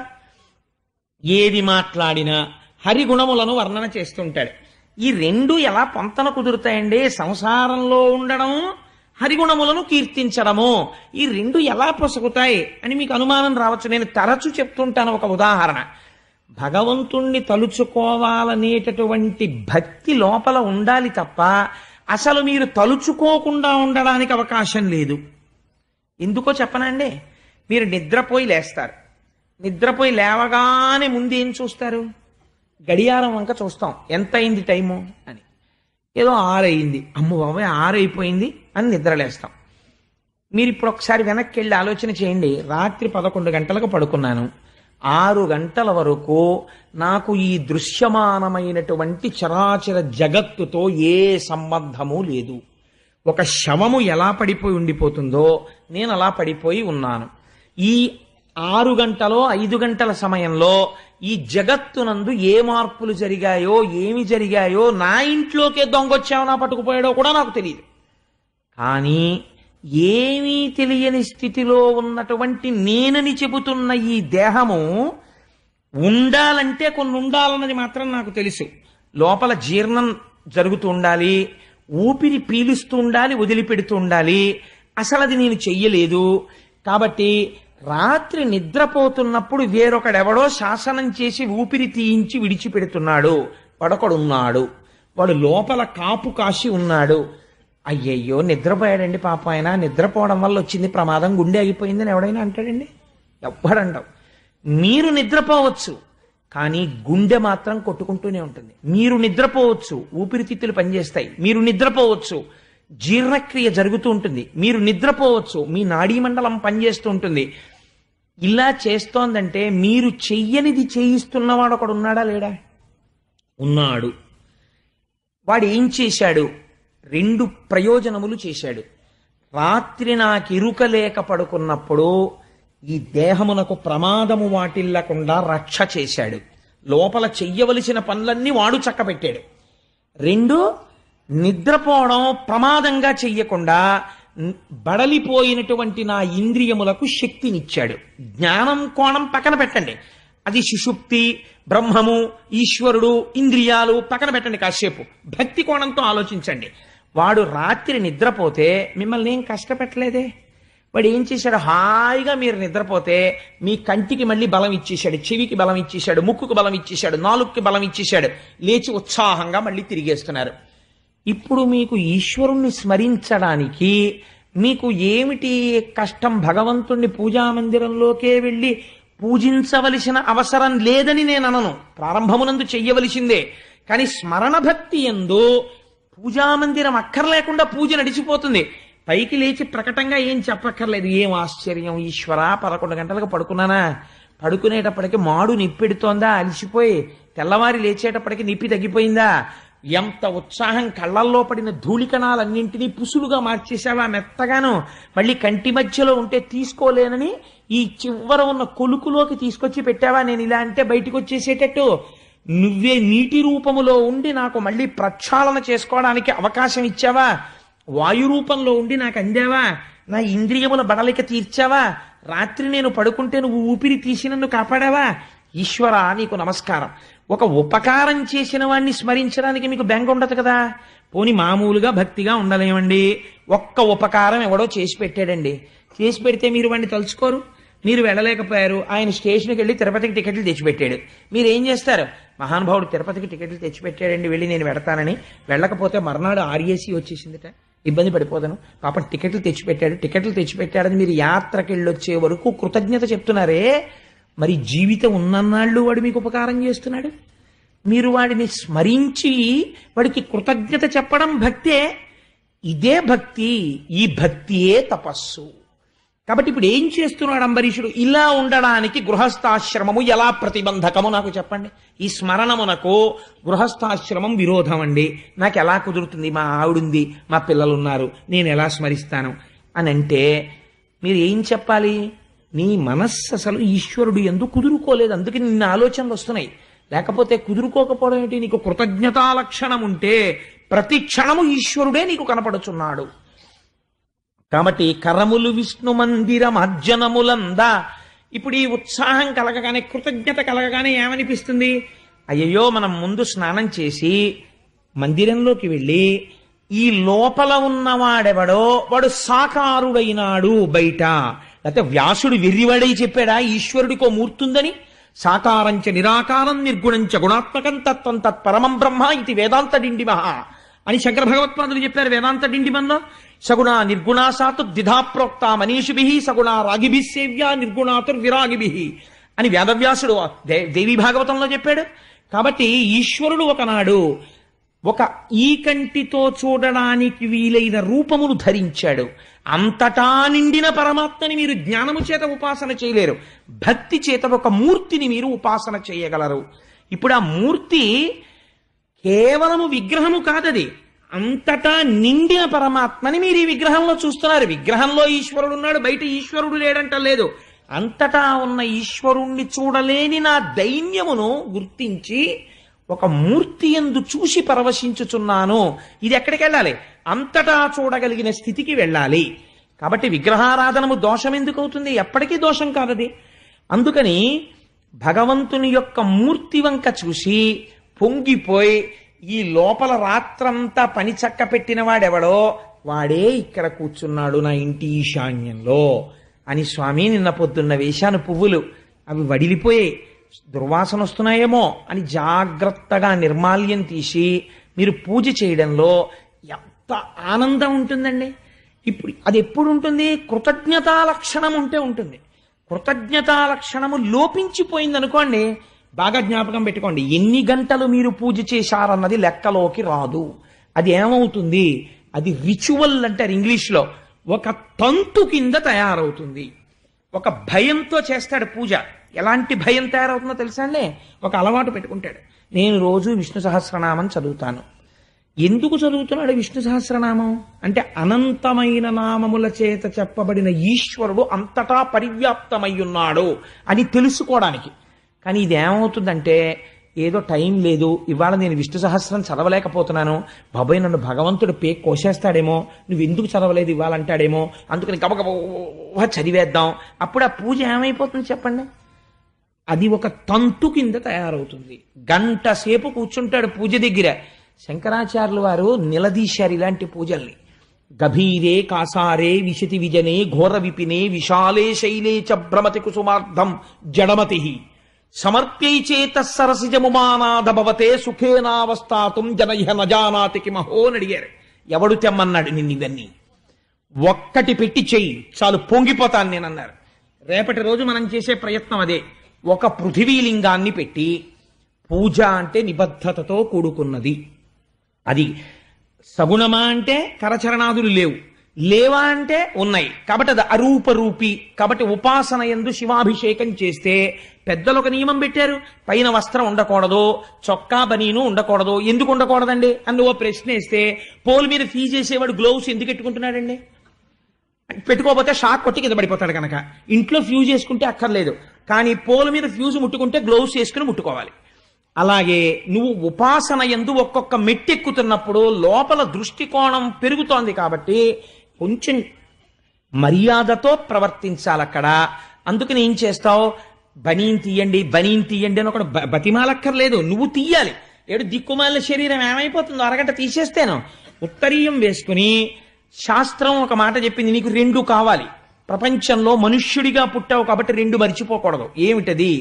ఏది మాట్లాడినా హరిగుణములను వర్ణన చేస్తుంటాడు. ఈ రెండు ఎలా పొంతన కుదురుతాయండి? సంసారంలో ఉండడం, హరిగుణములను కీర్తించడము, ఈ రెండు ఎలా పొసగుతాయి అని మీకు అనుమానం రావచ్చు. నేను తరచూ చెప్తుంటాను ఒక ఉదాహరణ. భగవంతుణ్ణి తలుచుకోవాలనేటటువంటి భక్తి లోపల ఉండాలి తప్ప అసలు మీరు తలుచుకోకుండా ఉండడానికి అవకాశం లేదు. ఎందుకో చెప్పనండి. మీరు నిద్రపోయి లేస్తారు. నిద్రపోయి లేవగానే ముందు ఏం చూస్తారు? గడియారం వంక చూస్తాం, ఎంత అయింది టైము అని. ఏదో 6 అయింది, అమ్మ బాబాయ్ 6 అయిపోయింది అని నిద్రలేస్తాం. మీరు ఇప్పుడు ఒకసారి వెనక్కి వెళ్ళి ఆలోచన చేయండి. రాత్రి 11 గంటలకు పడుకున్నాను, 6 గంటల వరకు నాకు ఈ దృశ్యమానమైనటువంటి చరాచర జగత్తుతో ఏ సంబంధము లేదు. ఒక శవము ఎలా పడిపోయి ఉండిపోతుందో నేను అలా పడిపోయి ఉన్నాను. ఈ 6 గంటలో 5 గంటల సమయంలో ఈ జగత్తునందు ఏ మార్పులు జరిగాయో, ఏమి జరిగాయో, నా ఇంట్లోకే దొంగొచ్చామో, నా పట్టుకుపోయాడో కూడా నాకు తెలియదు. కానీ ఏమీ తెలియని స్థితిలో ఉన్నటువంటి నేనని చెబుతున్న ఈ దేహము ఉండాలంటే కొన్ని ఉండాలన్నది మాత్రం నాకు తెలుసు. లోపల జీర్ణం జరుగుతూ ఉండాలి, ఊపిరి పీలుస్తూ ఉండాలి, వదిలిపెడుతూ ఉండాలి. అసలు అది నేను చెయ్యలేదు. కాబట్టి రాత్రి నిద్రపోతున్నప్పుడు వేరొకడెవడో శాసనం చేసి ఊపిరి తీయించి విడిచిపెడుతున్నాడు. పడకడున్నాడు, వాడు లోపల కాపు కాసి ఉన్నాడు. అయ్యయ్యో నిద్రపోయాడండి పాప, ఆయన నిద్రపోవడం వల్ల వచ్చింది ప్రమాదం, గుండె ఆగిపోయిందని ఎవడైనా అంటాడండి? ఎవ్వడంటావు. మీరు నిద్రపోవచ్చు, కానీ గుండె మాత్రం కొట్టుకుంటూనే ఉంటుంది. మీరు నిద్రపోవచ్చు, ఊపిరితిత్తులు పనిచేస్తాయి. మీరు నిద్రపోవచ్చు, జీర్ణక్రియ జరుగుతూ ఉంటుంది. మీరు నిద్రపోవచ్చు, మీ నాడీ మండలం పనిచేస్తూ ఉంటుంది. ఇలా చేస్తోందంటే మీరు చెయ్యనిది చేయిస్తున్నవాడు ఒకడు ఉన్నాడా లేడా? ఉన్నాడు. వాడు ఏం చేశాడు? 2 ప్రయోజనములు చేశాడు. రాత్రి నాకు ఇరుక లేక పడుకున్నప్పుడు ఈ దేహమునకు ప్రమాదము వాటిల్లకుండా రక్ష చేశాడు. లోపల చెయ్యవలసిన పనులన్నీ వాడు చక్కబెట్టాడు. 2, నిద్రపోవడం ప్రమాదంగా చెయ్యకుండా బడలిపోయినటువంటి నా ఇంద్రియములకు శక్తినిచ్చాడు. జ్ఞానం కోణం పక్కన పెట్టండి, అది సుషుప్తి, బ్రహ్మము, ఈశ్వరుడు, ఇంద్రియాలు పక్కన పెట్టండి. కాసేపు భక్తి కోణంతో ఆలోచించండి. వాడు రాత్రి నిద్రపోతే మిమ్మల్ని ఏం కష్టపెట్టలేదే. వాడు ఏం చేశాడు? హాయిగా మీరు నిద్రపోతే మీ కంటికి మళ్ళీ బలం ఇచ్చేశాడు, చెవికి బలం ఇచ్చేశాడు, ముక్కుకు బలం ఇచ్చేశాడు, నాలుగుకి బలం ఇచ్చేశాడు. లేచి ఉత్సాహంగా మళ్ళీ తిరిగేస్తున్నారు. ఇప్పుడు మీకు ఈశ్వరుణ్ణి స్మరించడానికి మీకు ఏమిటి కష్టం? భగవంతుణ్ణి పూజామందిరంలోకే వెళ్ళి పూజించవలసిన అవసరం లేదని నేను అనను. ప్రారంభమునందు చెయ్యవలసిందే. కానీ స్మరణ భక్తి యందు పూజామందిరం అక్కర్లేకుండా పూజ నడిచిపోతుంది. పైకి లేచి ప్రకటంగా ఏం చెప్పక్కర్లేదు. ఏం ఆశ్చర్యం ఈశ్వర, 11 గంటలకు పడుకున్నానా, పడుకునేటప్పటికి మాడు నిప్పెడుతోందా, అలిసిపోయి తెల్లవారి లేచేటప్పటికి నిప్పి తగ్గిపోయిందా, ఎంత ఉత్సాహం, కళ్ళల్లో పడిన ధూళికణాలన్నింటినీ పుసులుగా మార్చేశావా మెత్తగాను, మళ్ళీ కంటి మధ్యలో ఉంటే తీసుకోలేనని ఈ చివర ఉన్న కొలుకులోకి తీసుకొచ్చి పెట్టావా, నేను ఇలా అంటే బయటికి వచ్చేసేటట్టు, నువ్వే నీటి రూపములో ఉండి నాకు మళ్ళీ ప్రక్షాళన చేసుకోవడానికి అవకాశం ఇచ్చావా, వాయు రూపంలో ఉండి నాకు అందావా, నా ఇంద్రియముల బడలిక తీర్చావా, రాత్రి నేను పడుకుంటే నువ్వు ఊపిరి తీసి నన్ను కాపాడావా. ఈశ్వర నీకు నమస్కారం. ఒక ఉపకారం చేసిన వాడిని స్మరించడానికి మీకు బెంగ ఉండదు కదా. పోని మామూలుగా భక్తిగా ఉండలేమండి. ఒక్క ఉపకారం ఎవడో చేసి పెట్టాడండి, చేసి పెడితే మీరు వాడిని తలుచుకోరు. మీరు వెళ్ళలేకపోయారు, ఆయన స్టేషన్కి వెళ్ళి తిరుపతికి టికెట్లు తెచ్చిపెట్టాడు. మీరు ఏం చేస్తారు? మహానుభావుడు తిరుపతికి టికెట్లు తెచ్చిపెట్టాడండి, వెళ్ళి నేను వెడతానని. వెళ్ళకపోతే మర్నాడు ఆర్ఏసీ వచ్చేసిందిట, ఇబ్బంది పడిపోతాను, పాపం టికెట్లు తెచ్చిపెట్టాడని మీరు యాత్రకి వెళ్ళొచ్చే వరకు కృతజ్ఞత చెప్తున్నారే. మరి జీవితం ఉన్నన్నాళ్ళు వాడు మీకు ఉపకారం చేస్తున్నాడు. మీరు వాడిని స్మరించి వాడికి కృతజ్ఞత చెప్పడం భక్తే. ఇదే భక్తి. ఈ భక్తియే తపస్సు. కాబట్టి ఇప్పుడు ఏం చేస్తున్నాడు అంబరీషుడు? ఇలా ఉండడానికి గృహస్థాశ్రమము ఎలా ప్రతిబంధకము నాకు చెప్పండి. ఈ స్మరణమునకు గృహస్థాశ్రమం విరోధం అండి. నాకు ఎలా కుదురుతుంది? మా ఆవిడుంది, మా పిల్లలున్నారు, నేను ఎలా స్మరిస్తాను అని అంటే మీరు ఏం చెప్పాలి? నీ మనస్సు అసలు ఈశ్వరుడు ఎందుకు కుదురుకోలేదు, అందుకే నిన్న ఆలోచనలు వస్తున్నాయి. లేకపోతే కుదురుకోకపోవడం ఏంటి? నీకు కృతజ్ఞతా లక్షణం ఉంటే ప్రతి క్షణము ఈశ్వరుడే నీకు కనపడుచున్నాడు. కాబట్టి కరములు విష్ణు మందిరం అర్జనములందా. ఇప్పుడు ఈ ఉత్సాహం కలగగానే, కృతజ్ఞత కలగగానే ఏమనిపిస్తుంది? అయ్యయ్యో మనం ముందు స్నానం చేసి మందిరంలోకి వెళ్ళి ఈ లోపల ఉన్నవాడెవడో వాడు సాకారుడైనాడు బయట. లేకపోతే వ్యాసుడు వెర్రివాడై చెప్పాడా ఈశ్వరుడికో మూర్తుందని? సాకారంచ నిరాకారం నిర్గుణంచ గుణాత్మకం తత్వం తత్పరమం బ్రహ్మ ఇది వేదాంత డిండిమహ అని శంకర భగవత్పాదులు చెప్పారు వేదాంత డిండిమంలో. సగుణ నిర్గుణాసాతు ద్విధా ప్రోక్త మనీషిభి సగుణ రాగిభి సేవ్య నిర్గుణాతుర్ విరాగిభి అని వేదవ్యాసుడు దేవీ భాగవతంలో చెప్పాడు. కాబట్టి ఈశ్వరుడు ఒకనాడు ఒక ఈ కంటితో చూడడానికి వీలైన రూపమును ధరించాడు. అంతటా నిండిన పరమాత్మని మీరు జ్ఞానము చేత ఉపాసన చేయలేరు, భక్తి చేత ఒక మూర్తిని మీరు ఉపాసన చేయగలరు. ఇప్పుడు ఆ మూర్తి కేవలము విగ్రహము కాదది, అంతటా నిండిన పరమాత్మని మీరు ఈ విగ్రహంలో చూస్తున్నారు. విగ్రహంలో ఈశ్వరుడు ఉన్నాడు, బయట ఈశ్వరుడు లేడంట లేదు. అంతటా ఉన్న ఈశ్వరుణ్ణి చూడలేని నా దైన్యమును గుర్తించి ఒక మూర్తి యందు చూసి పరవశించుచున్నాను. ఇది ఎక్కడికి వెళ్ళాలి? అంతటా చూడగలిగిన స్థితికి వెళ్ళాలి. కాబట్టి విగ్రహారాధనము దోషం ఎందుకు అవుతుంది? ఎప్పటికీ దోషం కాదది. అందుకని భగవంతుని యొక్క మూర్తి వంక చూసి పొంగిపోయి ఈ లోపల రాత్రంతా పని చక్క పెట్టిన వాడెవడో వాడే ఇక్కడ కూర్చున్నాడు నా ఇంటి ఈశాన్యంలో అని స్వామి నిన్న పొద్దున్న వేశాను పువ్వులు, అవి వడిలిపోయి దుర్వాసన వస్తున్నాయేమో అని జాగ్రత్తగా నిర్మాల్యం తీసి మీరు పూజ చేయడంలో ఎంత ఆనందం ఉంటుందండి. ఇప్పుడు అది ఎప్పుడు ఉంటుంది? కృతజ్ఞతా లక్షణం ఉంటే ఉంటుంది. కృతజ్ఞతా లక్షణము లోపించిపోయింది అనుకోండి, బాగా జ్ఞాపకం పెట్టుకోండి, ఎన్ని గంటలు మీరు పూజ చేశారన్నది లెక్కలోకి రాదు. అది ఏమవుతుంది? అది రిచువల్ అంటారు ఇంగ్లీష్లో, ఒక తంతు కింద తయారవుతుంది. ఒక భయంతో చేస్తాడు పూజ. ఎలాంటి భయం తయారవుతుందో తెలుసా అండి? ఒక అలవాటు పెట్టుకుంటాడు, నేను రోజు విష్ణు సహస్రనామం చదువుతాను. ఎందుకు చదువుతున్నాడు విష్ణు సహస్రనామం అంటే అనంతమైన నామముల చేత చెప్పబడిన ఈశ్వరుడు అంతటా పరివ్యాప్తమై ఉన్నాడు అని తెలుసుకోవడానికి. కానీ ఇది ఏమవుతుందంటే, ఏదో టైం లేదు, ఇవాళ నేను విష్ణు సహస్రం చదవలేకపోతున్నాను, బాబాయ్ నన్ను భగవంతుడు కోసేస్తాడేమో, నువ్వు ఎందుకు చదవలేదు ఇవాళ అంటాడేమో, అందుకని గబగబా చదివేద్దాం. అప్పుడు ఆ పూజ ఏమైపోతుంది చెప్పండి? అది ఒక తంతు కింద తయారవుతుంది. గంట సేపు కూర్చుంటాడు పూజ దగ్గర. శంకరాచార్యులు వారు నిలదీశారు ఇలాంటి పూజల్ని. గభీరే కాసారే విశతి విజనే ఘోర విపినే విశాలే శైలే చ భ్రమతి కుసుమార్థం జడమతి సమర్ప్యై చేత సరసిజముమానాద భవతే సుఖేనావస్థాతుం జనయ్య నజానాతి కిమహో అని అడిగారు. ఎవడు తెమ్మన్నాడు నిన్ను ఇవన్నీ? ఒక్కటి పెట్టి చెయ్యి చాలు, పొంగిపోతాను నేనన్నారు. రేపటి రోజు మనం చేసే ప్రయత్నం అదే. ఒక పృథివీలింగాన్ని పెట్టి, పూజ అంటే నిబద్ధతతో కూడుకున్నది. అది సగుణమా అంటే కరచరణాదులు లేవు, లేవా అంటే ఉన్నాయి, కాబట్టి అది అరూపరూపి. కాబట్టి ఉపాసన యందు శివాభిషేకం చేస్తే పెద్దలు ఒక నియమం పెట్టారు, పైన వస్త్రం ఉండకూడదు, చొక్కా బనీను ఉండకూడదు. ఎందుకు ఉండకూడదండి అని ఓ ప్రశ్న వేస్తే, పోల్ మీద ఫీజు చేసేవాడు గ్లోవ్స్ ఎందుకు పెట్టుకుంటున్నాడండి? పెట్టుకోకపోతే షాక్ కొట్టి కింద పడిపోతాడు కనుక. ఇంట్లో ఫ్యూజ్ చేసుకుంటే అక్కర్లేదు, కానీ పోల్ మీద ఫ్యూజ్ ముట్టుకుంటే గ్లోవ్స్ వేసుకుని ముట్టుకోవాలి. అలాగే నువ్వు ఉపాసన యందు ఒక్కొక్క మెట్టెక్కుతున్నప్పుడు లోపల దృష్టికోణం పెరుగుతోంది కాబట్టి కొంచెం మర్యాదతో ప్రవర్తించాలి అక్కడ. అందుకని ఏం చేస్తావు? బనీన్ తీయండి అని ఒకడు బతిమాలక్కర్లేదు, నువ్వు తీయాలి. ఏడు దిక్కుమాలిన శరీరం ఏమైపోతుందో అరగంట తీసేస్తేను. ఉత్తరీయం వేసుకుని శాస్త్రం ఒక మాట చెప్పింది, నీకు రెండు కావాలి. ప్రపంచంలో మనుష్యుడిగా పుట్టావు కాబట్టి రెండు మర్చిపోకూడదు. ఏమిటది?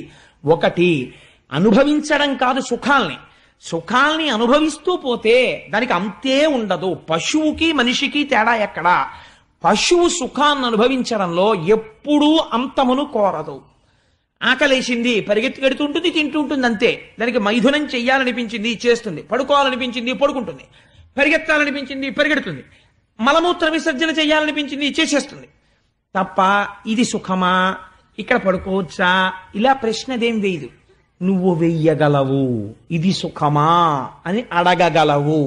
ఒకటి, అనుభవించడం కాదు సుఖాల్ని అనుభవిస్తూ పోతే దానికి అంతే ఉండదు. పశువుకి మనిషికి తేడా ఎక్కడా? పశువు సుఖాన్ని అనుభవించడంలో ఎప్పుడూ అంతమును కోరదు. ఆకలేసింది పరిగెత్తి కడుతుంటుంది, తింటూ ఉంటుంది, అంతే. దానికి మైథునం చెయ్యాలనిపించింది చేస్తుంది, పడుకోవాలనిపించింది పడుకుంటుంది, పరిగెత్తాలనిపించింది పరిగెడుతుంది, మలమూత్ర విసర్జన చేయాలనిపించింది చేసేస్తుంది తప్ప ఇది సుఖమా, ఇక్కడ పడుకోవచ్చా, ఇలా ప్రశ్నదేం వేయదు. నువ్వు వెయ్యగలవు, ఇది సుఖమా అని అడగగలవు.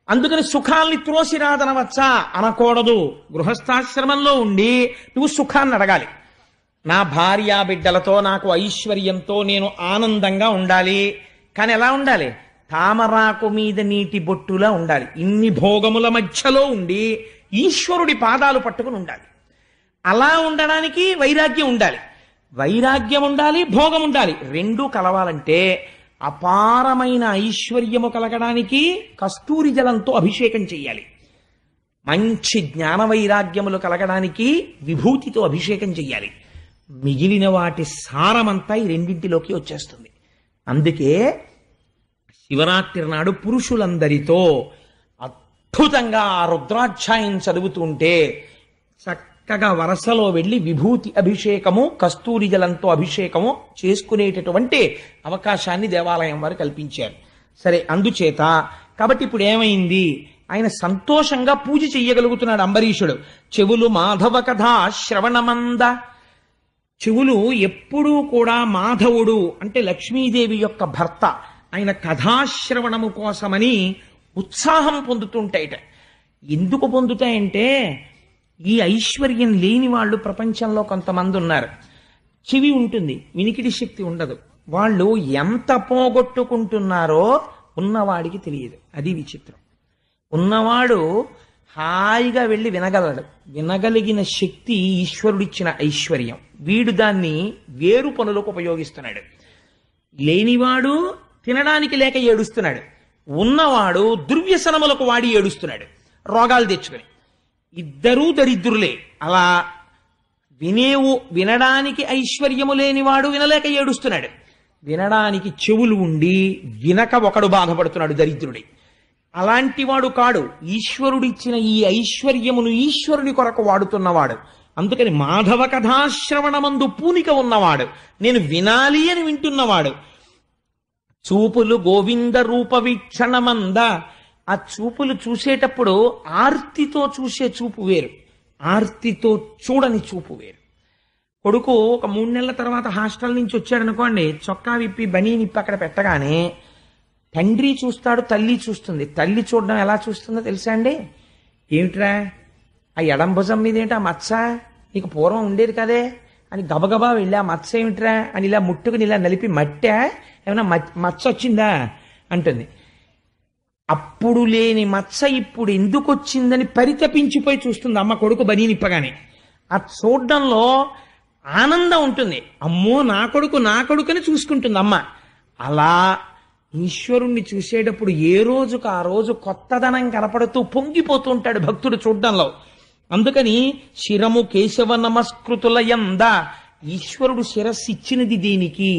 అందుకని సుఖాల్ని త్రోసిరాదనవచ్చా అనకూడదు. గృహస్థాశ్రమంలో ఉండి నువ్వు సుఖాన్ని అడగాలి. నా భార్యా బిడ్డలతో నాకు ఐశ్వర్యంతో నేను ఆనందంగా ఉండాలి. కానీ ఎలా ఉండాలి? తామరాకు మీద నీటి బొట్టులా ఉండాలి. ఇన్ని భోగముల మధ్యలో ఉండి ఈశ్వరుడి పాదాలు పట్టుకుని ఉండాలి. అలా ఉండడానికి వైరాగ్యం ఉండాలి. వైరాగ్యం ఉండాలి, భోగం ఉండాలి. రెండూ కలవాలంటే అపారమైన ఐశ్వర్యము కలగడానికి కస్తూరి జలంతో అభిషేకం చెయ్యాలి. మంచి జ్ఞాన వైరాగ్యములు కలగడానికి విభూతితో అభిషేకం చెయ్యాలి. మిగిలిన వాటి సారమంతా ఈ రెండింటిలోకి వచ్చేస్తుంది. అందుకే శివరాత్రి నాడు పురుషులందరితో అద్భుతంగా ఆ రుద్రాధ్యాయం చదువుతుంటే చక్కగా వరసలో వెళ్ళి విభూతి అభిషేకము కస్తూరి జలంతో అభిషేకము చేసుకునేటటువంటి అవకాశాన్ని దేవాలయం వారు కల్పించారు. సరే, అందుచేత కాబట్టి ఇప్పుడు ఏమైంది, ఆయన సంతోషంగా పూజ చెయ్యగలుగుతున్నాడు అంబరీషుడు. చెవులు మాధవ కథా శ్రవణమంద, చెవులు ఎప్పుడూ కూడా మాధవుడు అంటే లక్ష్మీదేవి యొక్క భర్త, ఆయన కథాశ్రవణము కోసమని ఉత్సాహం పొందుతుంటాయిట. ఎందుకు పొందుతాయంటే ఈ ఐశ్వర్యం లేని వాళ్ళు ప్రపంచంలో కొంతమంది ఉన్నారు. చెవి ఉంటుంది, వినికిడి శక్తి ఉండదు. వాళ్ళు ఎంత పోగొట్టుకుంటున్నారో ఉన్నవాడికి తెలియదు. అది విచిత్రం. ఉన్నవాడు హాయిగా వెళ్ళి వినగలడు. వినగలిగిన శక్తి ఈశ్వరుడిచ్చిన ఐశ్వర్యం. వీడు దాన్ని వేరు పనులకు ఉపయోగిస్తున్నాడు. లేనివాడు తినడానికి లేక ఏడుస్తున్నాడు. ఉన్నవాడు దుర్వ్యసనములకు వాడి ఏడుస్తున్నాడు, రోగాలు తెచ్చుకొని. ఇద్దరూ దరిద్రులే. అలా వినడానికి ఐశ్వర్యము లేనివాడు వినలేక ఏడుస్తున్నాడు. వినడానికి చెవులు ఉండి వినక ఒకడు బాధపడుతున్నాడు, దరిద్రుడి. అలాంటి వాడు కాడు. ఈశ్వరుడిచ్చిన ఈ ఐశ్వర్యమును ఈశ్వరుని కొరకు వాడుతున్నవాడు. అందుకని మాధవ కథాశ్రవణమందు పూనిక ఉన్నవాడు, నేను వినాలి అని వింటున్నవాడు. చూపులు గోవింద రూప వీక్షణమంద, ఆ చూపులు చూసేటప్పుడు ఆర్తితో చూసే చూపు వేరు, ఆర్తితో చూడని చూపు వేరు. కొడుకు ఒక 3 నెలల తర్వాత హాస్టల్ నుంచి వచ్చాడనుకోండి, చొక్కా విప్పి బనీ నిప్పి అక్కడ పెట్టగానే తండ్రి చూస్తాడు, తల్లి చూస్తుంది. తల్లి చూడడం ఎలా చూస్తుందో తెలుసా అండి? ఏమిట్రా ఆ ఎడం భుజం మీద ఏంటి ఆ మచ్చ, నీకు పూర్వం ఉండేది కదే అని గబగబా వెళ్ళి ఆ మచ్చ ఏమిట్రా అని ఇలా ముట్టుకుని ఇలా నలిపి మట్టా ఏమైనా మచ్చ వచ్చిందా అంటుంది. అప్పుడు లేని మచ్చ ఇప్పుడు ఎందుకు వచ్చిందని పరితపించిపోయి చూస్తుంది అమ్మ కొడుకు బనీ నిప్పగానే. ఆ చూడడంలో ఆనందం ఉంటుంది. అమ్మో నా కొడుకుని చూసుకుంటుంది అమ్మ. అలా ఈశ్వరుణ్ణి చూసేటప్పుడు ఏ రోజుకు ఆ రోజు కొత్తదనం కనపడుతూ పొంగిపోతూ ఉంటాడు భక్తుడు చూడడంలో. అందుకని శిరము కేశవ నమస్కృతుల యంద, ఈశ్వరుడు శిరస్సు ఇచ్చినది దేనికి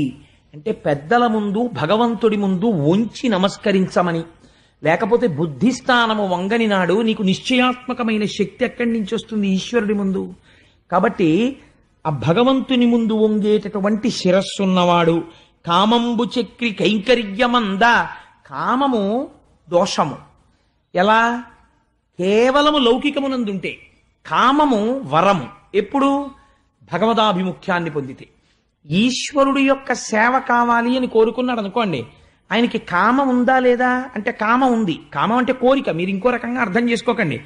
అంటే పెద్దల ముందు భగవంతుడి ముందు వంచి నమస్కరించమని. లేకపోతే బుద్ధిస్థానము వంగని నాడు నీకు నిశ్చయాత్మకమైన శక్తి ఎక్కడి నుంచి వస్తుంది ఈశ్వరుడి ముందు? కాబట్టి ఆ భగవంతుని ముందు వంగేటటువంటి శిరస్సున్నవాడు. కామంబు చక్రి కైంకర్యమంద, కామము దోషము. ఎలా? కేవలము లౌకికమునందుంటే. కామము వరము ఎప్పుడు? భగవదాభిముఖ్యాన్ని పొందితే. ఈశ్వరుడి యొక్క సేవ కావాలి అని కోరుకున్నాడు అనుకోండి, ఆయనకి కామం ఉందా లేదా అంటే కామం ఉంది. కామం అంటే కోరిక, మీరు ఇంకో రకంగా అర్థం చేసుకోకండి.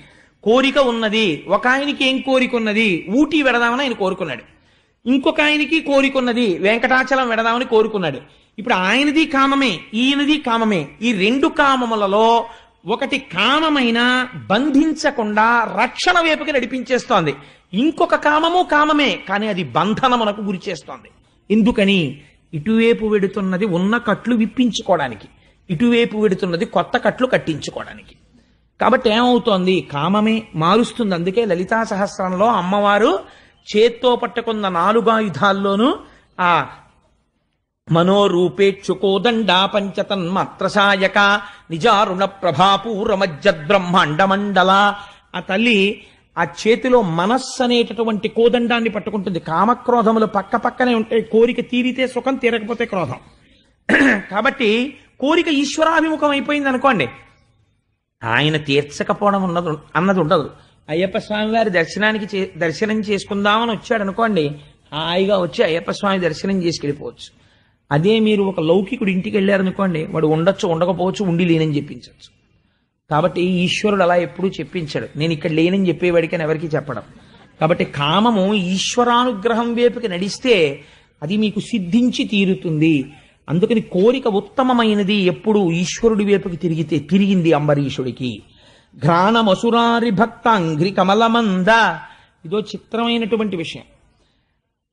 కోరిక ఉన్నది. ఒక ఆయనకి ఏం కోరిక ఉన్నది? ఊటీ వెడదామని ఆయన కోరుకున్నాడు. ఇంకొక ఆయనకి కోరిక ఉన్నది, వెంకటాచలం వెడదామని కోరుకున్నాడు. ఇప్పుడు ఆయనది కామమే, ఈయనది కామమే. ఈ రెండు కామములలో ఒకటి కామమైన బంధించకుండా రక్షణ వైపుకి నడిపించేస్తోంది. ఇంకొక కామము కామమే, కానీ అది బంధనమునకు గురి చేస్తోంది. ఎందుకని? ఇటువైపు వెడుతున్నది ఉన్న కట్లు విప్పించుకోవడానికి, ఇటువైపు వెడుతున్నది కొత్త కట్లు కట్టించుకోవడానికి. కాబట్టి ఏమవుతోంది? కామమే మారుస్తుంది. అందుకే లలితా సహస్రంలో అమ్మవారు చేత్తో పట్టుకున్న 4 ఆయుధాల్లోనూ ఆ మనోరూపేక్షుకోదండా పంచతన్మాత్రసాయక నిజారుణ ప్రభాపూరమజ్జద్బ్రహ్మాండ మండల. ఆ తల్లి ఆ చేతిలో మనస్సు అనేటటువంటి కోదండాన్ని పట్టుకుంటుంది. కామక్రోధములు పక్క పక్కనే ఉంటాయి. కోరిక తీరితే సుఖం, తీరకపోతే క్రోధం. కాబట్టి కోరిక ఈశ్వరాభిముఖం అయిపోయింది అనుకోండి, ఆయన తీర్చకపోవడం అన్నది ఉండదు. అయ్యప్ప స్వామి వారి దర్శనం చేసుకుందామని వచ్చాడు అనుకోండి, హాయిగా వచ్చి అయ్యప్ప స్వామి దర్శనం చేసుకెళ్ళిపోవచ్చు. అదే మీరు ఒక లౌకికుడు ఇంటికి వెళ్ళారనుకోండి, వాడు ఉండొచ్చు, ఉండకపోవచ్చు, ఉండి లేనని చెప్పించవచ్చు. కాబట్టి ఈశ్వరుడు అలా ఎప్పుడూ చెప్పించాడు. నేను ఇక్కడ లేనని చెప్పేవాడికని ఎవరికి చెప్పడం. కాబట్టి కామము ఈశ్వరానుగ్రహం వైపుకి నడిస్తే అది మీకు సిద్ధించి తీరుతుంది. అందుకని కోరిక ఉత్తమమైనది ఎప్పుడు ఈశ్వరుడి వైపుకి తిరిగింది అంబరీషుడికి. ఘ్రాణమసురారి భక్తాంఘ్రి కమలమంద. ఇదో చిత్రమైనటువంటి విషయం.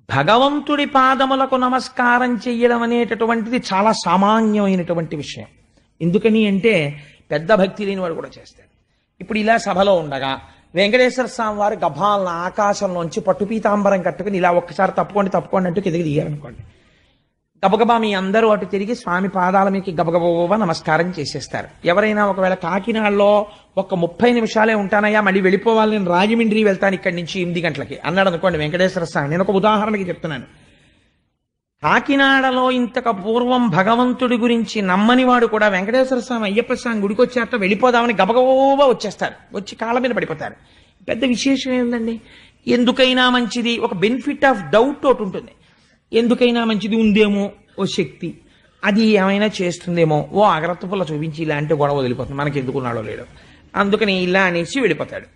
భగవంతుడి పాదములకు నమస్కారం చెయ్యడం అనేటటువంటిది చాలా సామాన్యమైనటువంటి విషయం. ఎందుకని అంటే పెద్ద భక్తి లేని వాడు కూడా చేస్తాడు. ఇప్పుడు ఇలా సభలో ఉండగా వెంకటేశ్వర స్వామి వారు గభాలను ఆకాశంలోంచి పట్టు పీతాంబరం కట్టుకుని ఇలా ఒక్కసారి తప్పుకోండి అంటూ కిందకి దిగారనుకోండి, గబగబా మీ అందరూ అటు తిరిగి స్వామి పాదాల మీకు గబగబా నమస్కారం చేసేస్తారు. ఎవరైనా ఒకవేళ కాకినాడలో ఒక 30 నిమిషాలే ఉంటానయ్యా, మళ్ళీ వెళ్ళిపోవాలి, నేను రాజమండ్రి వెళ్తాను ఇక్కడి నుంచి 8 గంటలకి అన్నాడు అనుకోండి వెంకటేశ్వర స్వామి. నేను ఒక ఉదాహరణకి చెప్తున్నాను. కాకినాడలో ఇంతకు పూర్వం భగవంతుడి గురించి నమ్మని వాడు కూడా వెంకటేశ్వర స్వామి అయ్యప్ప స్వామి గుడికి వచ్చాక వెళ్ళిపోదామని గబగబా వచ్చేస్తారు, వచ్చి కాళ్ళ మీద పడిపోతారు. పెద్ద విశేషం ఏంటండి? ఎందుకైనా మంచిది, ఒక బెనిఫిట్ ఆఫ్ డౌట్ ఒకటి ఉంటుంది. ఎందుకైనా మంచిది ఉందేమో ఓ శక్తి, అది ఏమైనా చేస్తుందేమో, ఓ అగ్రత్త పుల్ల చూపించి ఇలాంటి గొడవ వదిలిపోతుంది, మనకి ఎందుకున్నాడో లేడో, అందుకని ఇలా అనేసి వెళ్ళిపోతాడు.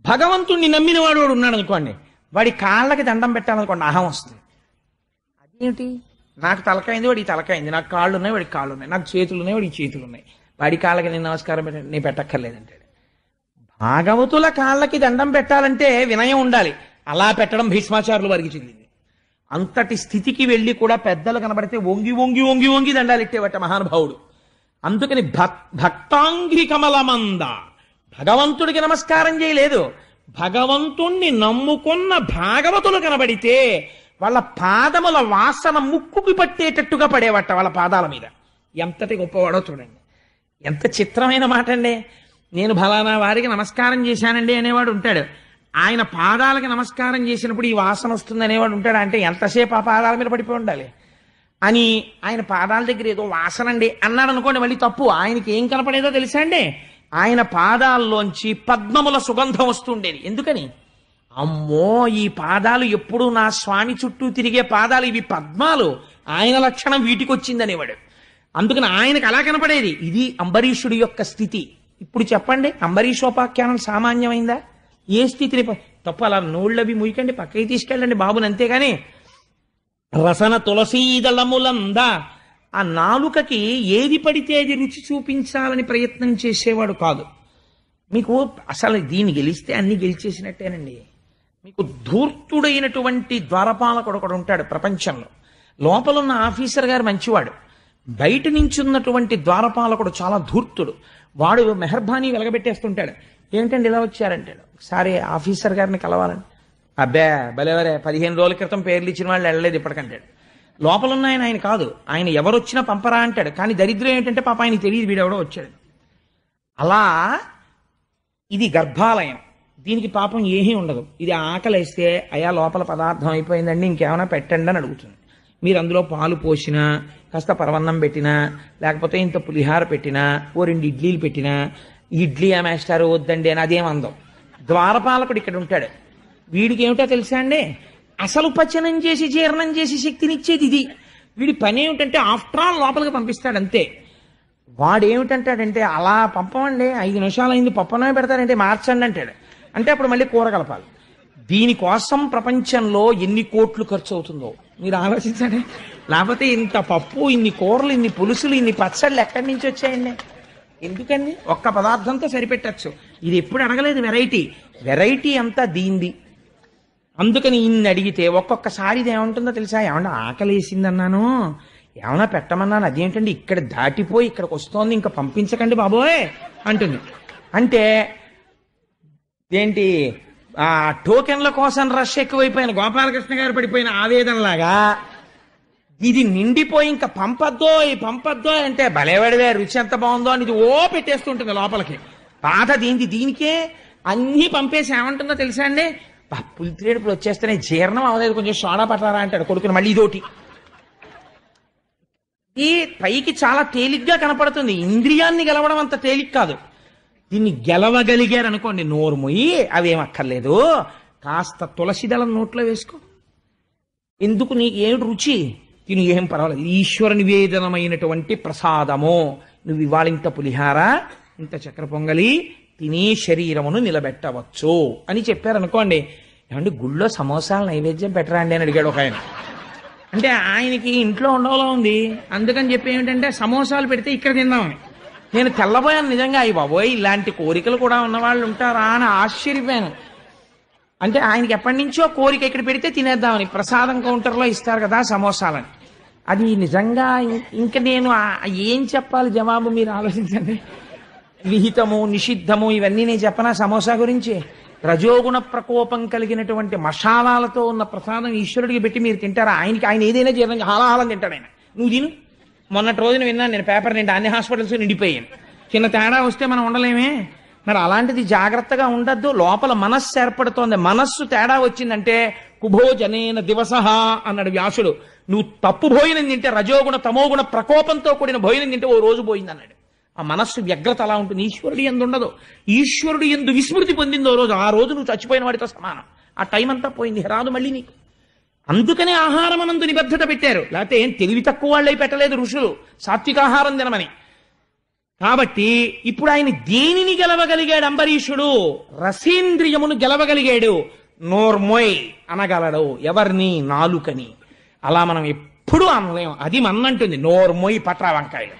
భగవంతుణ్ణి నమ్మిన వాడు ఉన్నాడు అనుకోండి, వాడి కాళ్ళకి దండం పెట్టాలనుకోండి అహం వస్తుంది. అదేమిటి, నాకు తలకాయింది వాడికి తలకాయింది, నాకు కాళ్ళు ఉన్నాయి వాడికి కాళ్ళు ఉన్నాయి, నాకు చేతులు ఉన్నాయి వాడికి చేతులు ఉన్నాయి, వాడి కాళ్ళకి నేను నమస్కారం పెట్టండి, నేను పెట్టక్కర్లేదంటాడు. భాగవతుల కాళ్ళకి దండం పెట్టాలంటే వినయం ఉండాలి. అలా పెట్టడం భీష్మాచార్యుల వారికి చెల్లింది. అంతటి స్థితికి వెళ్ళి కూడా పెద్దలు కనబడితే వంగి వంగి వంగి వంగి దండాలిట్టేవట మహానుభావుడు. అందుకని భక్తాంఘ్రి కమలమంద, భగవంతుడికి నమస్కారం చేయలేదు, భగవంతుణ్ణి నమ్ముకున్న భాగవతులు కనబడితే వాళ్ళ పాదముల వాసన ముక్కుకి పట్టేటట్టుగా పడేవట వాళ్ళ పాదాల మీద. ఎంతటి గొప్పవాడో చూడండి. ఎంత చిత్రమైన మాట అండి. నేను ఫలానా వారికి నమస్కారం చేశానండి అనేవాడు ఉంటాడు, ఆయన పాదాలకి నమస్కారం చేసినప్పుడు ఈ వాసన వస్తుంది అనేవాడు ఉంటాడు. అంటే ఎంతసేపు ఆ పాదాల మీద పడిపోయి ఉండాలి అని ఆయన పాదాల దగ్గర ఏదో వాసన అండి అన్నాడు అనుకోండి, మళ్ళీ తప్పు. ఆయనకి ఏం కనపడేదో తెలుసా అండి? ఆయన పాదాల్లోంచి పద్మముల సుగంధం వస్తుండేది. ఎందుకని? అమ్మో, ఈ పాదాలు ఎప్పుడు నా స్వామి చుట్టూ తిరిగే పాదాలు, ఇవి పద్మాలు, ఆయన లక్షణం వీటికి వచ్చిందనేవాడు. అందుకని ఆయనకు అలా కనపడేది. ఇది అంబరీషుడి యొక్క స్థితి. ఇప్పుడు చెప్పండి, అంబరీషోపాఖ్యానం సామాన్యమైందా? ఏ స్థితిని తప్పు. అలా నోళ్ళవి ముయ్యకండి, పక్కకి తీసుకెళ్ళండి బాబుని, అంతేగాని రసన తులసీదళములందా ఆ నాలుకకి ఏది పడితే అది రుచి చూపించాలని ప్రయత్నం చేసేవాడు కాదు. మీకు అసలు దీన్ని గెలిస్తే అన్ని గెలిచేసినట్టేనండి. మీకు ధూర్తుడైనటువంటి ద్వారపాలకుడు ఒకడు ఉంటాడు ప్రపంచంలో. లోపలున్న ఆఫీసర్ గారు మంచివాడు, బయట నుంచి ఉన్నటువంటి ద్వారపాలకుడు చాలా ధూర్తుడు. వాడు మెహర్బానీ వెలగబెట్టేస్తుంటాడు. ఏంటండి ఇలా వచ్చారంటాడు. ఒకసారి ఆఫీసర్ గారిని కలవాలని. అబ్బే భలేవరే, 15 రోజుల క్రితం పేర్లు ఇచ్చిన వాళ్ళు వెళ్ళలేదు ఇప్పటికంటాడు. లోపల ఉన్న ఆయన కాదు, ఆయన ఎవరు వచ్చినా పంపరా అంటాడు. కానీ దరిద్రం ఏంటంటే పాప ఆయన తెలియదు వీడెవడో వచ్చాడు. అలా ఇది గర్భాలయం, దీనికి పాపం ఏమీ ఉండదు. ఇది ఆకలేస్తే అయా లోపల పదార్థం అయిపోయిందండి ఇంకేమైనా పెట్టండి అని అడుగుతుంది. మీరు అందులో పాలు పోసినా, కాస్త పరవన్నం పెట్టినా, లేకపోతే ఇంత పులిహార పెట్టినా, ఓ 2 ఇడ్లీలు పెట్టినా, ఇడ్లీ మేస్టారు వద్దండి అని అదేం అందం. ద్వారపాలకుడు ఇక్కడ ఉంటాడు, వీడికి ఏమిటో తెలుసా అండి? అసలు పచనం చేసి జీర్ణం చేసి శక్తినిచ్చేది ఇది. వీడి పని ఏమిటంటే ఆఫ్టర్ ఆల్ లోపలికి పంపిస్తాడు అంతే. వాడు ఏమిటంటాడంటే అలా పంపమండి, 5 నిమిషాలు అయింది పప్పనమే పెడతారంటే మార్చండి అంటాడు. అంటే అప్పుడు మళ్ళీ కూర కలపాలి. దీనికోసం ప్రపంచంలో ఎన్ని కోట్లు ఖర్చు అవుతుందో మీరు ఆలోచించండి. లేకపోతే ఇంత పప్పు, ఇన్ని కూరలు, ఇన్ని పులుసులు, ఇన్ని పచ్చళ్ళు ఎక్కడి నుంచి వచ్చాయండి? ఎందుకండి? ఒక్క పదార్థంతో సరిపెట్టచ్చు. ఇది ఎప్పుడు అడగలేదు వెరైటీ. వెరైటీ అంతా దీంది. అందుకని ఇన్ని అడిగితే ఒక్కొక్కసారి ఇది ఏమంటుందో తెలుసా? ఏమన్నా ఆకలేసిందన్నాను, ఏమన్నా పెట్టమన్నాను, అదేంటండి ఇక్కడ దాటిపోయి ఇక్కడికి వస్తోంది, ఇంకా పంపించకండి బాబోయ్ అంటుంది. అంటే ఏంటి, ఆ టోకెన్ల కోసం రష్ ఎక్కువైపోయిన గోపాలకృష్ణ గారు పడిపోయిన ఆవేదనలాగా ఇది నిండిపోయి ఇంకా పంపద్దో అంటే భలేవాడివే, రుచి ఎంత బాగుందో అని ఇది పెట్టేస్తుంటుంది లోపలికి. బాధ దీనికే అన్నీ పంపేసి ఏమంటుందో తెలుసా అండి? పులిత్రేడుపులు వచ్చేస్తేనే జీర్ణం అవ్వలేదు, కొంచెం సోడా పట్టారా అంటాడు కొడుకుని. మళ్ళీ ఇదోటి. ఈ పైకి చాలా తేలిగ్గా కనపడుతుంది, ఇంద్రియాన్ని గెలవడం అంత తేలిక కాదు. దీన్ని గెలవగలిగారు అనుకోండి, నోరు మొయ్యి అవేమక్కర్లేదు, కాస్త తులసి దళం నోట్లో వేసుకో, ఎందుకు నీకు ఏమిటి రుచి, తిను ఏం పర్వాలేదు, ఈశ్వర నివేదనమైనటువంటి ప్రసాదము. నువ్వు ఇవాళ ఇంత పులిహార, ఇంత చక్కెర పొంగలి తినే శరీరమును నిలబెట్టవచ్చు అని చెప్పారనుకోండి. ఏమంటే గుళ్ళో సమోసాలు నైవేద్యం పెట్టరా అండి అని అడిగాడు ఒక ఆయన. అంటే ఆయనకి ఇంట్లో ఉండవలో ఉంది, అందుకని చెప్పి ఏమిటంటే సమోసాలు పెడితే ఇక్కడ తిందామని. నేను తెల్లబోయాను నిజంగా. అయ్యి బాబోయ్, ఇలాంటి కోరికలు కూడా ఉన్నవాళ్ళు ఉంటారా అని ఆశ్చర్యపోయాను. అంటే ఆయనకి ఎప్పటి నుంచో కోరిక ఇక్కడ పెడితే తినేద్దామని. ప్రసాదం కౌంటర్లో ఇస్తారు కదా సమోసాలని. అది నిజంగా ఇంక నేను ఏం చెప్పాలి జవాబు మీరు ఆలోచించండి. విహితము నిషిద్ధము ఇవన్నీ నేను చెప్పనా సమోసా గురించి? రజోగుణ ప్రకోపం కలిగినటువంటి మషాలాలతో ఉన్న ప్రసాదం ఈశ్వరుడికి పెట్టి మీరు తింటారా? ఆయన ఏదైనా జీర్ణం హాలాహాలం తింటాడు ఆయన. నువ్వు తిను. మొన్నటి రోజున విన్నాను నేను పేపర్ నిండా అన్ని హాస్పిటల్స్ నిండిపోయాను. చిన్న తేడా వస్తే మనం ఉండలేమే. మరి అలాంటిది జాగ్రత్తగా ఉండద్దు. లోపల మనస్సు ఏర్పడుతోంది. మనస్సు తేడా వచ్చిందంటే కుభోజనేన దివసహ అన్నాడు వ్యాసుడు. నువ్వు తప్పు భోజనం తింటే, రజోగుణ తమోగుణ ప్రకోపంతో కూడిన భోజనం తింటే ఓ రోజు పోయింది అన్నాడు. ఆ మనస్సు వ్యగ్రత అలా ఉంటుంది. ఈశ్వరుడు ఎందు ఉండదు. ఈశ్వరుడు ఎందు విస్మృతి పొందిందో రోజు, ఆ రోజు నువ్వు చచ్చిపోయిన వాడితో సమానం. ఆ టైం అంతా పోయింది, రాదు మళ్ళీ నీకు. అందుకనే ఆహారం అనందు నిబద్ధత పెట్టారు. లేకపోతే ఏం తెలివి తక్కువ వాళ్ళై పెట్టలేదు ఋషులు సాత్వికాహారం తినమని. కాబట్టి ఇప్పుడు ఆయన దేనిని గెలవగలిగాడు అంబరీషుడు? రసేంద్రియమును గెలవగలిగాడు. నోర్మోయ్ అనగలడు. ఎవరిని? నాలుకని. అలా మనం ఎప్పుడూ అనలేం. అది మన్నంటుంది, నోర్మోయ్ పట్రా వంకాయలు.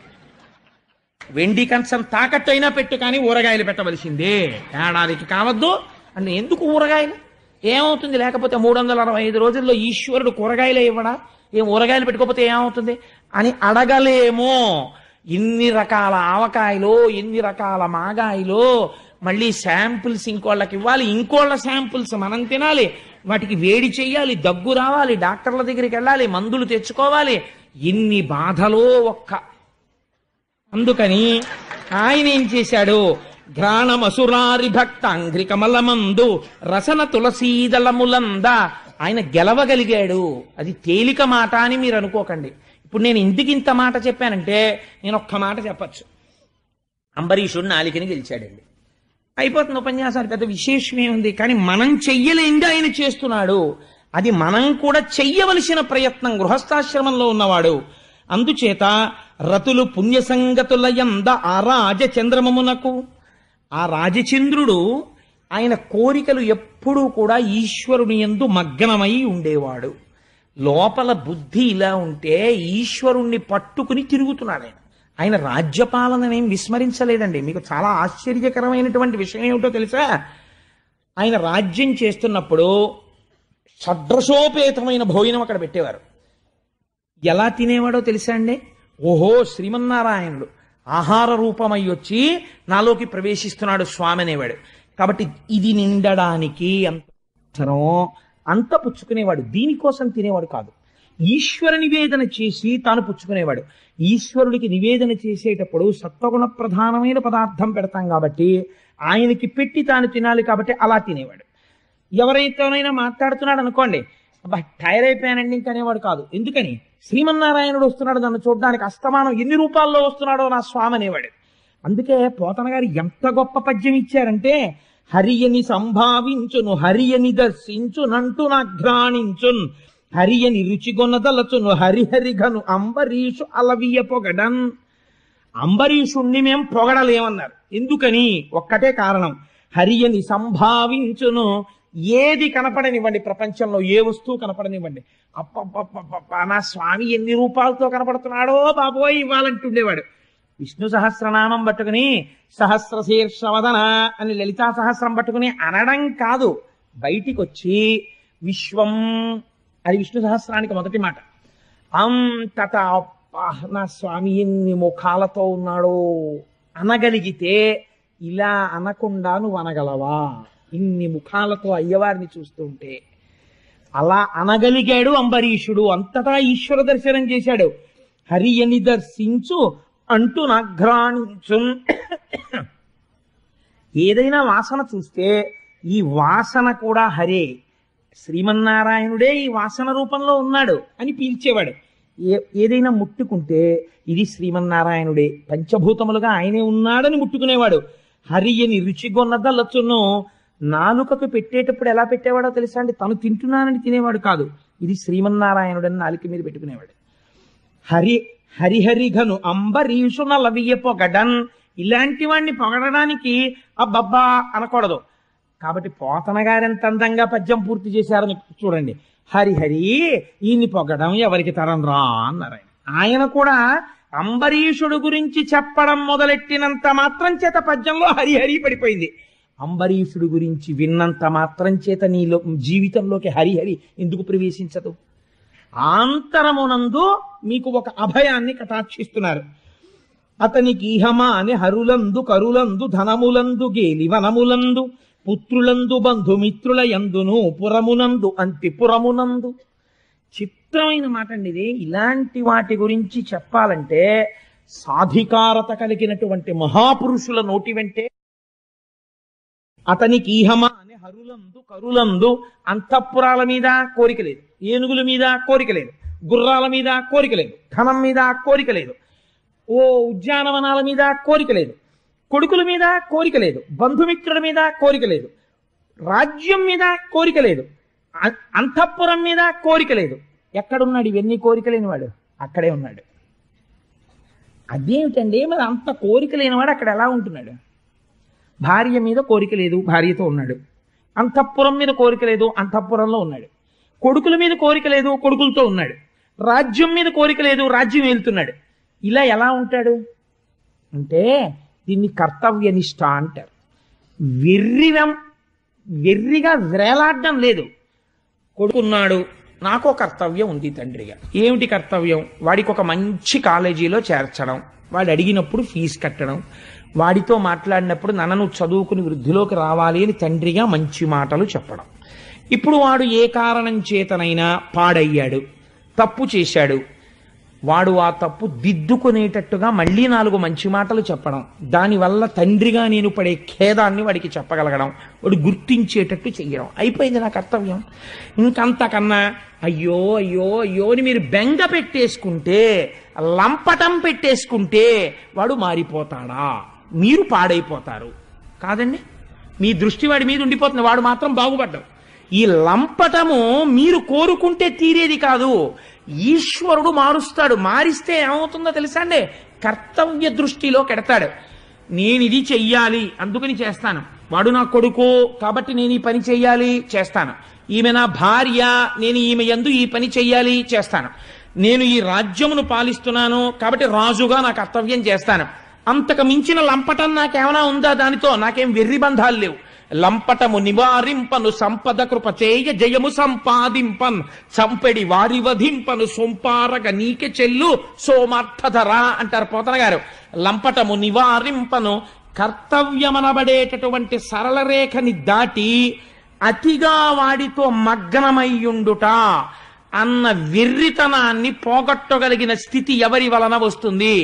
వెండి కంచం తాకట్టు అయినా పెట్టు, కానీ ఊరగాయలు పెట్టవలసిందే. ఏడాదికి కావద్దు అంటే ఎందుకు ఊరగాయలు? ఏమవుతుంది? లేకపోతే 365 రోజుల్లో ఈశ్వరుడు కూరగాయలే ఇవ్వడా? ఏం ఊరగాయలు పెట్టుకోకపోతే ఏమవుతుంది అని అడగలేమో. ఇన్ని రకాల ఆవకాయలు, ఎన్ని రకాల మాగాయలు, మళ్ళీ శాంపుల్స్ ఇంకోళ్ళకి ఇవ్వాలి, ఇంకోళ్ళ శాంపుల్స్ మనం తినాలి, వాటికి వేడి చెయ్యాలి, దగ్గు రావాలి, డాక్టర్ల దగ్గరికి వెళ్ళాలి, మందులు తెచ్చుకోవాలి. ఇన్ని బాధలో అందుకని ఆయన ఏం చేశాడు? ఘ్రాణమసురారి భక్త అంఘ్రికమలమందు రసన తులసీదళములంద ఆయన గెలవగలిగాడు. అది తేలిక మాట అని మీరు అనుకోకండి. ఇప్పుడు నేను ఎందుకు ఇంత మాట చెప్పానంటే, నేను ఒక్క మాట చెప్పచ్చు. అంబరీషుడు నాలికని గెలిచాడండి, అయిపోతుంది ఉపన్యాసాలు, పెద్ద విశేషమే ఉంది. కానీ మనం చెయ్యలేంది ఆయన చేస్తున్నాడు. అది మనం కూడా చెయ్యవలసిన ప్రయత్నం. గృహస్థాశ్రమంలో ఉన్నవాడు. అందుచేత రతులు పుణ్యసంగతుల యంద ఆ రాజచంద్రమమునకు, ఆ రాజచంద్రుడు ఆయన కోరికలు ఎప్పుడూ కూడా ఈశ్వరుని యందు మగ్నమై ఉండేవాడు. లోపల బుద్ధి ఇలా ఉంటే ఈశ్వరుణ్ణి పట్టుకుని తిరుగుతున్నాడు ఆయన రాజ్యపాలననేం విస్మరించలేదండి. మీకు చాలా ఆశ్చర్యకరమైనటువంటి విషయం ఏమిటో తెలుసా? ఆయన రాజ్యం చేస్తున్నప్పుడు షడ్రసోపేతమైన భోజనం అక్కడ పెట్టేవారు. ఎలా తినేవాడో తెలుసా అండి? ఓహో, శ్రీమన్నారాయణుడు ఆహార రూపమై వచ్చి నాలోకి ప్రవేశిస్తున్నాడు స్వామి అనేవాడు. కాబట్టి ఇది నిండడానికి అంత పుచ్చుకునేవాడు. దీనికోసం తినేవాడు కాదు. ఈశ్వర నివేదన చేసి తాను పుచ్చుకునేవాడు. ఈశ్వరుడికి నివేదన చేసేటప్పుడు సత్వగుణ ప్రధానమైన పదార్థం పెడతాం కాబట్టి ఆయనకి పెట్టి తాను తినాలి కాబట్టి అలా తినేవాడు. ఎవరైతేనైనా మాట్లాడుతున్నాడు అనుకోండి, అబ్బా టైర్ అయిపోయానండి ఇంకనేవాడు కాదు. ఎందుకని? శ్రీమన్నారాయణుడు వస్తున్నాడు నన్ను చూడడానికి, అస్తమానం ఎన్ని రూపాల్లో వస్తున్నాడో నా స్వామి అనేవాడు. అందుకే పోతన గారు ఎంత గొప్ప పద్యం ఇచ్చారంటే, హరియని సంభావించును హరియని దర్శించునంటూ నాఘ్రాణించున్ హరియని రుచిగొన్నదలచును హరిహరిఘను అంబరీషు అలవియ పొగడన్. అంబరీషుణ్ణి మేం పొగడలేమన్నారు. ఎందుకని? ఒక్కటే కారణం, హరియని సంభావించును. ఏది కనపడనివ్వండి ప్రపంచంలో, ఏ వస్తువు కనపడనివ్వండి, అప్ప నా స్వామి ఎన్ని రూపాలతో కనపడుతున్నాడో బాబోయ్ ఇవ్వాలంటుండేవాడు. విష్ణు సహస్రనామం పట్టుకుని సహస్రశీర్షవదన అని లలితా సహస్రం పట్టుకుని అనడం కాదు, బయటికి వచ్చి విశ్వం అది విష్ణు సహస్రానికి మొదటి మాట. అంతట నా స్వామి ఎన్ని ముఖాలతో ఉన్నాడో అనగలిగితే, ఇలా అనకుండా నువ్వు అనగలవా? ఇన్ని ముఖాలతో అయ్యవారిని చూస్తుంటే అలా అనగలిగాడు అంబరీషుడు. అంతటా ఈశ్వర దర్శనం చేశాడు. హరియని దర్శించు అంటూ నాఘ్రాణించు. ఏదైనా వాసన చూస్తే ఈ వాసన కూడా హరే, శ్రీమన్నారాయణుడే ఈ వాసన రూపంలో ఉన్నాడు అని పీల్చేవాడు. ఏదైనా ముట్టుకుంటే ఇది శ్రీమన్నారాయణుడే, పంచభూతములుగా ఆయనే ఉన్నాడని ముట్టుకునేవాడు. హరియని రుచిగొన్నదలచును. నాలుకకు పెట్టేటప్పుడు ఎలా పెట్టేవాడో తెలుసా అండి? తను తింటున్నానని తినేవాడు కాదు, ఇది శ్రీమన్నారాయణుడని నాలుక మీద పెట్టుకునేవాడు. హరిహరిఘను అంబరీషున లవియ పొగడన్. ఇలాంటి వాడిని పొగడడానికి అబ్బబ్బా అనకూడదు. కాబట్టి పోతన గారెంత అందంగా పద్యం పూర్తి చేశారని చూడండి. హరిహరి ఈయన్ని పొగడం ఎవరికి తరం రా అన్నారు. ఆయన కూడా అంబరీషుడు గురించి చెప్పడం మొదలెట్టినంత మాత్రం చేత పద్యంలో హరిహరి పడిపోయింది. అంబరీషుడు గురించి విన్నంత మాత్రం చేత నీలో జీవితంలోకి హరిహరి ఎందుకు ప్రవేశించదు? ఆంతరమునందు మీకు ఒక అభయాన్ని కటాక్షిస్తున్నారు. అతనికి ఇహమాని హరులందు కరులందు ధనములందు గేలి వనములందు పుత్రులందు బంధుమిత్రుల యందును పురమునందు అంతిపురమునందు. చిత్రమైన మాట అండి ఇది. ఇలాంటి వాటి గురించి చెప్పాలంటే సాధికారత కలిగినటువంటి మహాపురుషుల నోటి వెంటే అతనికి ఈహమ అనే హరులందు కరులందు అంతఃపురాల మీద కోరిక లేదు, ఏనుగుల మీద కోరిక లేదు, గుర్రాల మీద కోరిక లేదు, ధనం మీద కోరిక లేదు, ఓ ఉద్యానవనాల మీద కోరిక లేదు, కొడుకుల మీద కోరిక లేదు, బంధుమిత్రుల మీద కోరిక లేదు, రాజ్యం మీద కోరిక లేదు, అంతఃపురం మీద కోరిక లేదు. ఎక్కడున్నాడు ఇవన్నీ కోరిక లేనివాడు? అక్కడే ఉన్నాడు. అదేమిటండి మరి అంత కోరిక లేనివాడు అక్కడ ఎలా ఉంటున్నాడు? భార్య మీద కోరిక లేదు, భార్యతో ఉన్నాడు. అంతఃపురం మీద కోరిక లేదు, అంతఃపురంలో ఉన్నాడు. కొడుకుల మీద కోరిక లేదు, కొడుకులతో ఉన్నాడు. రాజ్యం మీద కోరిక లేదు, రాజ్యం వెళ్తున్నాడు. ఇలా ఎలా ఉంటాడు అంటే దీన్ని కర్తవ్యనిష్ట అంటారు. వెర్రిగా వేలాడడం లేదు. కొడుకున్నాడు, నాకో కర్తవ్యం ఉంది తండ్రిగా. ఏమిటి కర్తవ్యం? వాడికి ఒక మంచి కాలేజీలో చేర్చడం, వాడు అడిగినప్పుడు ఫీజు కట్టడం, వాడితో మాట్లాడినప్పుడు నన్ను చదువుకుని వృద్ధిలోకి రావాలి అని తండ్రిగా మంచి మాటలు చెప్పడం. ఇప్పుడు వాడు ఏ కారణం చేతనైనా పాడయ్యాడు, తప్పు చేశాడు, వాడు ఆ తప్పు దిద్దుకునేటట్టుగా మళ్ళీ 4 మంచి మాటలు చెప్పడం, దానివల్ల తండ్రిగా నేను పడే ఖేదాన్ని వాడికి చెప్పగలగడం, వాడు గుర్తించేటట్టు చెయ్యడం. అయిపోయింది నా కర్తవ్యం. ఇంకంతకన్నా అయ్యో అయ్యో అయ్యో అని మీరు బెంగ పెట్టేసుకుంటే, లంపటం పెట్టేసుకుంటే వాడు మారిపోతాడా? మీరు పాడైపోతారు కాదండి. మీ దృష్టి వాడి మీద ఉండిపోతుంది, వాడు మాత్రం బాగుపడ్డాడు. ఈ లంపటము మీరు కోరుకుంటే తీరేది కాదు, ఈశ్వరుడు మారుస్తాడు. మారిస్తే ఏమవుతుందో తెలుసా అండి? కర్తవ్య దృష్టిలో కెడతాడు. నేను ఇది చెయ్యాలి అందుకని చేస్తాను, వాడు నా కొడుకు కాబట్టి నేను ఈ పని చెయ్యాలి చేస్తాను, ఈమె నా భార్య నేను ఈమె యందు ఈ పని చెయ్యాలి చేస్తాను, నేను ఈ రాజ్యమును పాలిస్తున్నాను కాబట్టి రాజుగా నా కర్తవ్యం చేస్తాను. అంతకు మించిన లంపటం నాకేమైనా ఉందా? దానితో నాకేం వెర్రి బంధాలు లేవు. లంపటము నివారింపను సంపద కృప చేయ జయము సంపాదింపన్ చంపెడి వారి వధింపను సొంపారగ నీకె చెల్లు సోమార్థధరా అంటారు పోతన గారు. లంపటము నివారింపను కర్తవ్యమనబడేటటువంటి సరళ రేఖని దాటి అతిగా వాడితో మగ్నమయ్యుండుట అన్న వెర్రితనాన్ని పోగొట్టగలిగిన స్థితి ఎవరి వలన వస్తుంది?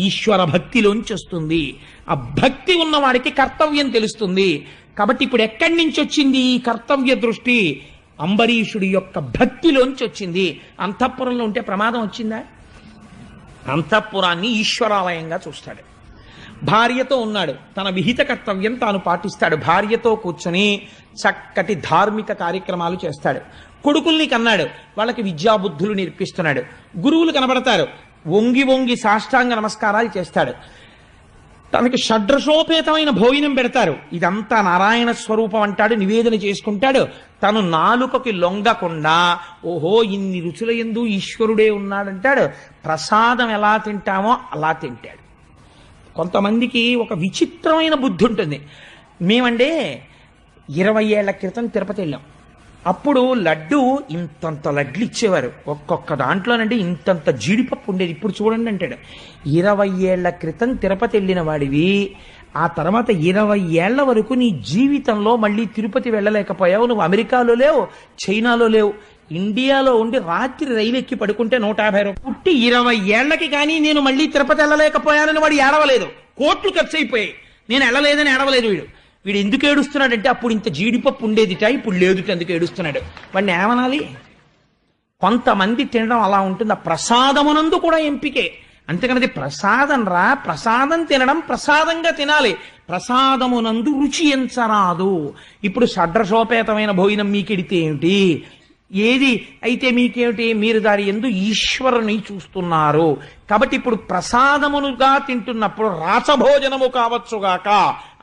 ఈశ్వర భక్తిలోంచి వస్తుంది. ఆ భక్తి ఉన్నవాడికి కర్తవ్యం తెలుస్తుంది. కాబట్టి ఇప్పుడు ఎక్కడి నుంచి వచ్చింది ఈ కర్తవ్య దృష్టి? అంబరీషుడి యొక్క భక్తిలోంచి వచ్చింది. అంతఃపురంలో ఉంటే ప్రమాదం వచ్చిందా? అంతఃపురాన్ని ఈశ్వరాలయంగా చూస్తాడు. భార్యతో ఉన్నాడు, తన విహిత కర్తవ్యం తాను పాటిస్తాడు. భార్యతో కూర్చొని చక్కటి ధార్మిక కార్యక్రమాలు చేస్తాడు. కొడుకుల్ని కన్నాడు, వాళ్ళకి విద్యాబుద్ధులు నేర్పిస్తున్నాడు. గురువులు కనబడతారు, వంగి వంగి సాష్టాంగ నమస్కారాలు చేస్తాడు. తనకి షడ్రసోపేతమైన భోజనం పెడతారు, ఇదంతా నారాయణ స్వరూపం అంటాడు, నివేదన చేసుకుంటాడు. తను నాలుకకి లొంగకుండా ఓహో ఇన్ని రుచుల యందు ఈశ్వరుడే ఉన్నాడంటాడు. ప్రసాదం ఎలా తింటామో అలా తింటాడు. కొంతమందికి ఒక విచిత్రమైన బుద్ధి ఉంటుంది. మేమంటే 20 ఏళ్ల క్రితం తిరుపతి వెళ్ళాం. అప్పుడు లడ్డు ఇంతంత లడ్లు ఇచ్చేవారు, ఒక్కొక్క దాంట్లోనంటే ఇంతంత జీడిపప్పు ఉండేది. ఇప్పుడు చూడండి అంటాడు. 20 ఏళ్ల క్రితం తిరుపతి వెళ్ళిన వాడివి, ఆ తర్వాత 20 ఏళ్ల వరకు నీ జీవితంలో మళ్ళీ తిరుపతి వెళ్ళలేకపోయావు. నువ్వు అమెరికాలో లేవు, చైనాలో లేవు, ఇండియాలో ఉండి రాత్రి రైలు ఎక్కి పడుకుంటే 150 రూపాయలు. పుట్టి 20 ఏళ్లకి కానీ నేను మళ్ళీ తిరుపతి వెళ్ళలేకపోయానని వాడు ఏడవలేదు. కోట్లు ఖర్చు అయిపోయాయి, నేను వెళ్ళలేదని ఏడవలేదు. వీడు ఎందుకు ఏడుస్తున్నాడంటే అప్పుడు ఇంత జీడిపప్పు ఉండేదిట, ఇప్పుడు లేదుట, ఎందుకు ఏడుస్తున్నాడు? వాడిని ఏమనాలి? కొంతమంది తినడం అలా ఉంటుంది. ఆ ప్రసాదమునందు కూడా ఎంపికే. అంతేకానది ప్రసాదం రా, ప్రసాదం తినడం ప్రసాదంగా తినాలి, ప్రసాదమునందు రుచి ఎంచరాదు. ఇప్పుడు షడ్రసోపేతమైన భోజనం మీకెడితే ఏమిటి? ఏది అయితే మీకేమిటి? మీరు దాని యందు ఈశ్వరుని చూస్తున్నారు. కాబట్టి ఇప్పుడు ప్రసాదమునుగా తింటున్నప్పుడు రాసభోజనము కావచ్చుగాక,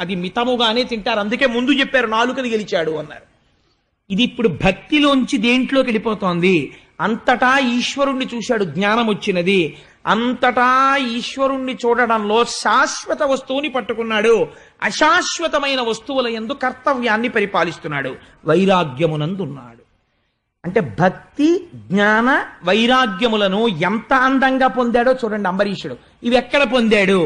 అది మితముగానే తింటారు. అందుకే ముందు చెప్పారు నాలుకని గెలిచాడు అన్నారు. ఇది ఇప్పుడు భక్తిలోంచి దేంట్లోకి వెళ్ళిపోతోంది? అంతటా ఈశ్వరుణ్ణి చూశాడు, జ్ఞానం వచ్చినది. అంతటా ఈశ్వరుణ్ణి చూడడంలో శాశ్వత వస్తువుని పట్టుకున్నాడు, అశాశ్వతమైన వస్తువుల యందు కర్తవ్యాన్ని పరిపాలిస్తున్నాడు. వైరాగ్యమునందున్నాడు. అంటే భక్తి జ్ఞాన వైరాగ్యములను ఎంత అందంగా పొందాడో చూడండి అంబరీషుడు. ఇవి ఎక్కడ పొందాడు?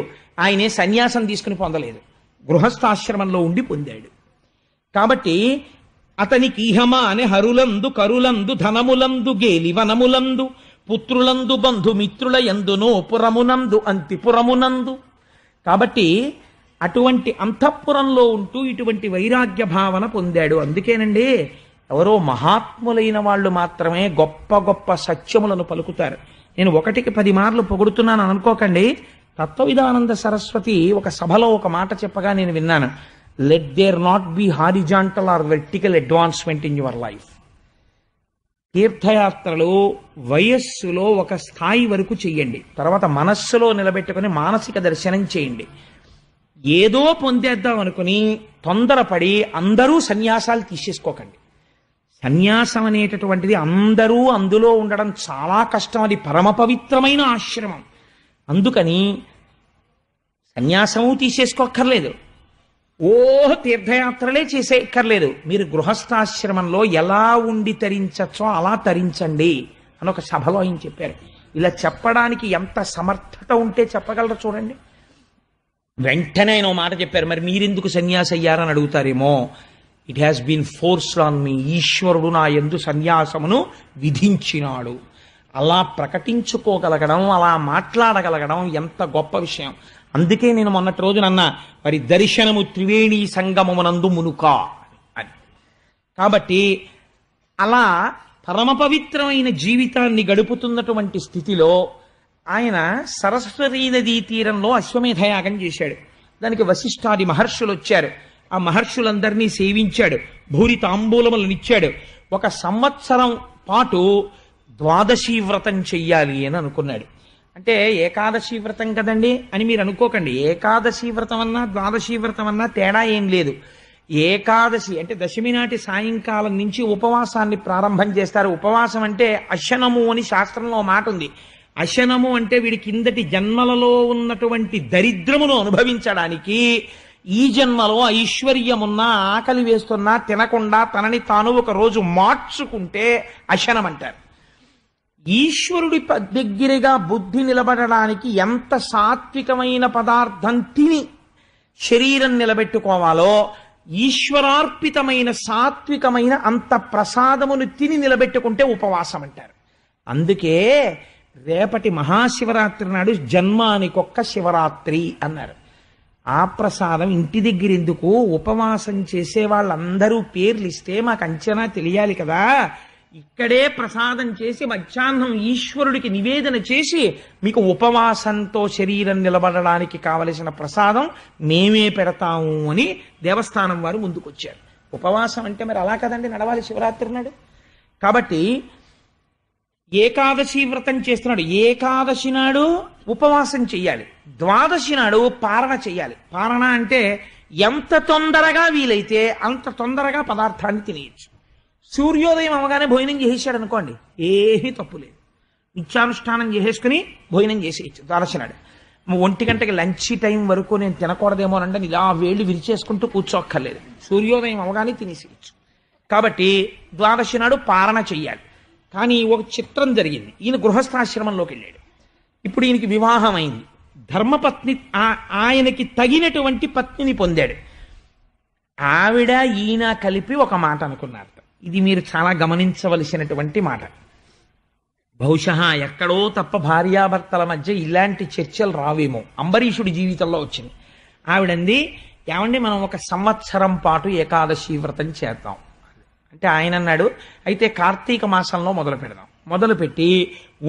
ఆయనే సన్యాసం తీసుకుని పొందలేదు, గృహస్థాశ్రమంలో ఉండి పొందాడు. కాబట్టి అతనికి ఈహమా అనే హరులందు కరులందు ధనములందు గేలి వనములందు పుత్రులందు బంధుమిత్రుల యందునో పురమునందు అంతిపురమునందు. కాబట్టి అటువంటి అంతఃపురంలో ఉంటూ ఇటువంటి వైరాగ్య భావన పొందాడు. అందుకేనండి ఎవరో మహాత్ములైన వాళ్ళు మాత్రమే గొప్ప గొప్ప సత్యములను పలుకుతారు. నేను 1కి 10 మార్లు పొగుడుతున్నాను అనుకోకండి. తత్వవిధానంద సరస్వతి ఒక సభలో ఒక మాట చెప్పగా నేను విన్నాను. Let there not be horizontal or vertical advancement in your life. తీర్థయాత్రలు వయస్సులో ఒక స్థాయి వరకు చెయ్యండి, తర్వాత మనస్సులో నిలబెట్టుకుని మానసిక దర్శనం చేయండి. ఏదో పొందేద్దాం అనుకుని తొందరపడి అందరూ సన్యాసాలు తీసేసుకోకండి. సన్యాసం అనేటటువంటిది అందరూ అందులో ఉండడం చాలా కష్టం. అది పరమ పవిత్రమైన ఆశ్రమం. అందుకని సన్యాసము తీసేసుకోక్కర్లేదు, తీర్థయాత్రలే చేసేయక్కర్లేదు. మీరు గృహస్థాశ్రమంలో ఎలా ఉండి తరించచ్చో అలా తరించండి అని ఒక సభలో ఆయన చెప్పారు. ఇలా చెప్పడానికి ఎంత సమర్థత ఉంటే చెప్పగలరు చూడండి. వెంటనే ఆయన ఓ మాట చెప్పారు, మరి మీరెందుకు సన్యాసి అయ్యారని అడుగుతారేమో. It has been forced on me. ఈశ్వరుడు నా యందు సన్యాసమును విధించినాడు. అలా ప్రకటించుకోగలగడం, అలా మాట్లాడగలగడం ఎంత గొప్ప విషయం. అందుకే నేను మొన్నటి రోజునన్నా మరి దర్శనము త్రివేణి సంగమమునందు మునుక అని. కాబట్టి అలా పరమ పవిత్రమైన జీవితాన్ని గడుపుతున్నటువంటి స్థితిలో ఆయన సరస్వతీ నదీ తీరంలో అశ్వమేధయాగం చేశాడు. దానికి వశిష్ఠాది మహర్షులు వచ్చారు. ఆ మహర్షులందరినీ సేవించాడు, భూరి తాంబూలములనిచ్చాడు. 1 సంవత్సరం పాటు ద్వాదశీ వ్రతం చెయ్యాలి అని అనుకున్నాడు. అంటే ఏకాదశి వ్రతం కదండి అని మీరు అనుకోకండి. ఏకాదశి వ్రతం అన్నా ద్వాదశీ వ్రతం అన్నా తేడా ఏం లేదు. ఏకాదశి అంటే దశమి నాటి సాయంకాలం నుంచి ఉపవాసాన్ని ప్రారంభం చేస్తారు. ఉపవాసం అంటే అశనము అని శాస్త్రంలో మాట ఉంది. అశనము అంటే వీడి కిందటి జన్మలలో ఉన్నటువంటి దరిద్రమును అనుభవించడానికి ఈ జన్మలో ఐశ్వర్యమున్నా ఆకలి వేస్తున్నా తినకుండా తనని తాను ఒక రోజు మార్చుకుంటే అశనం అంటారు. ఈశ్వరుడి దగ్గరగా బుద్ధి నిలబడడానికి ఎంత సాత్వికమైన పదార్థం తిని శరీరం నిలబెట్టుకోవాలో ఈశ్వరార్పితమైన సాత్వికమైన అంత ప్రసాదమును తిని నిలబెట్టుకుంటే ఉపవాసం అంటారు. అందుకే రేపటి మహాశివరాత్రి నాడు జన్మానికొక్క శివరాత్రి అన్నారు. ఆ ప్రసాదం ఇంటి దగ్గర ఎందుకు? ఉపవాసం చేసే వాళ్ళందరూ పేర్లు ఇస్తే మాకు అంచనా తెలియాలి కదా. ఇక్కడే ప్రసాదం చేసి మధ్యాహ్నం ఈశ్వరుడికి నివేదన చేసి మీకు ఉపవాసంతో శరీరం నిలబడడానికి కావలసిన ప్రసాదం మేమే పెడతాము అని దేవస్థానం వారు ముందుకొచ్చారు. ఉపవాసం అంటే మరి అలా కదండి నడవాలి శివరాత్రి నాడు. కాబట్టి ఏకాదశి వ్రతం చేస్తున్నాడు. ఏకాదశి నాడు ఉపవాసం చెయ్యాలి, ద్వాదశి నాడు పారణ చెయ్యాలి. పారణ అంటే ఎంత తొందరగా వీలైతే అంత తొందరగా పదార్థాన్ని తినేయచ్చు. సూర్యోదయం అవగానే భోజనం చేసేసాడు అనుకోండి, ఏమీ తప్పు లేదు. నిత్యానుష్ఠానం చేసేసుకుని భోజనం చేసేయచ్చు ద్వాదశి నాడు. 1 గంటకి లంచ్ టైం వరకు నేను తినకూడదేమోనంటే ఇలా వేళ్ళు విరిచేసుకుంటూ కూర్చోక్కర్లేదు. సూర్యోదయం అవగానే తినేసేయచ్చు. కాబట్టి ద్వాదశి నాడు పారణ చెయ్యాలి. కానీ ఒక చిత్రం జరిగింది. ఈయన గృహస్థాశ్రమంలోకి వెళ్ళాడు. ఇప్పుడు ఈయనకి వివాహం అయింది. ధర్మపత్ని ఆయనకి తగినటువంటి పత్నిని పొందాడు. ఆవిడ ఈయన కలిపి ఒక మాట అనుకున్నారు. ఇది మీరు చాలా గమనించవలసినటువంటి మాట. బహుశా ఎక్కడో తప్ప భార్యాభర్తల మధ్య ఇలాంటి చర్చలు రావేమో. అంబరీషుడి జీవితంలో వచ్చింది. ఆవిడంది, ఏమండి మనం 1 సంవత్సరం పాటు ఏకాదశి వ్రతం చేద్దాం అంటే ఆయన అన్నాడు, అయితే కార్తీక మాసంలో మొదలు పెడదాం. మొదలుపెట్టి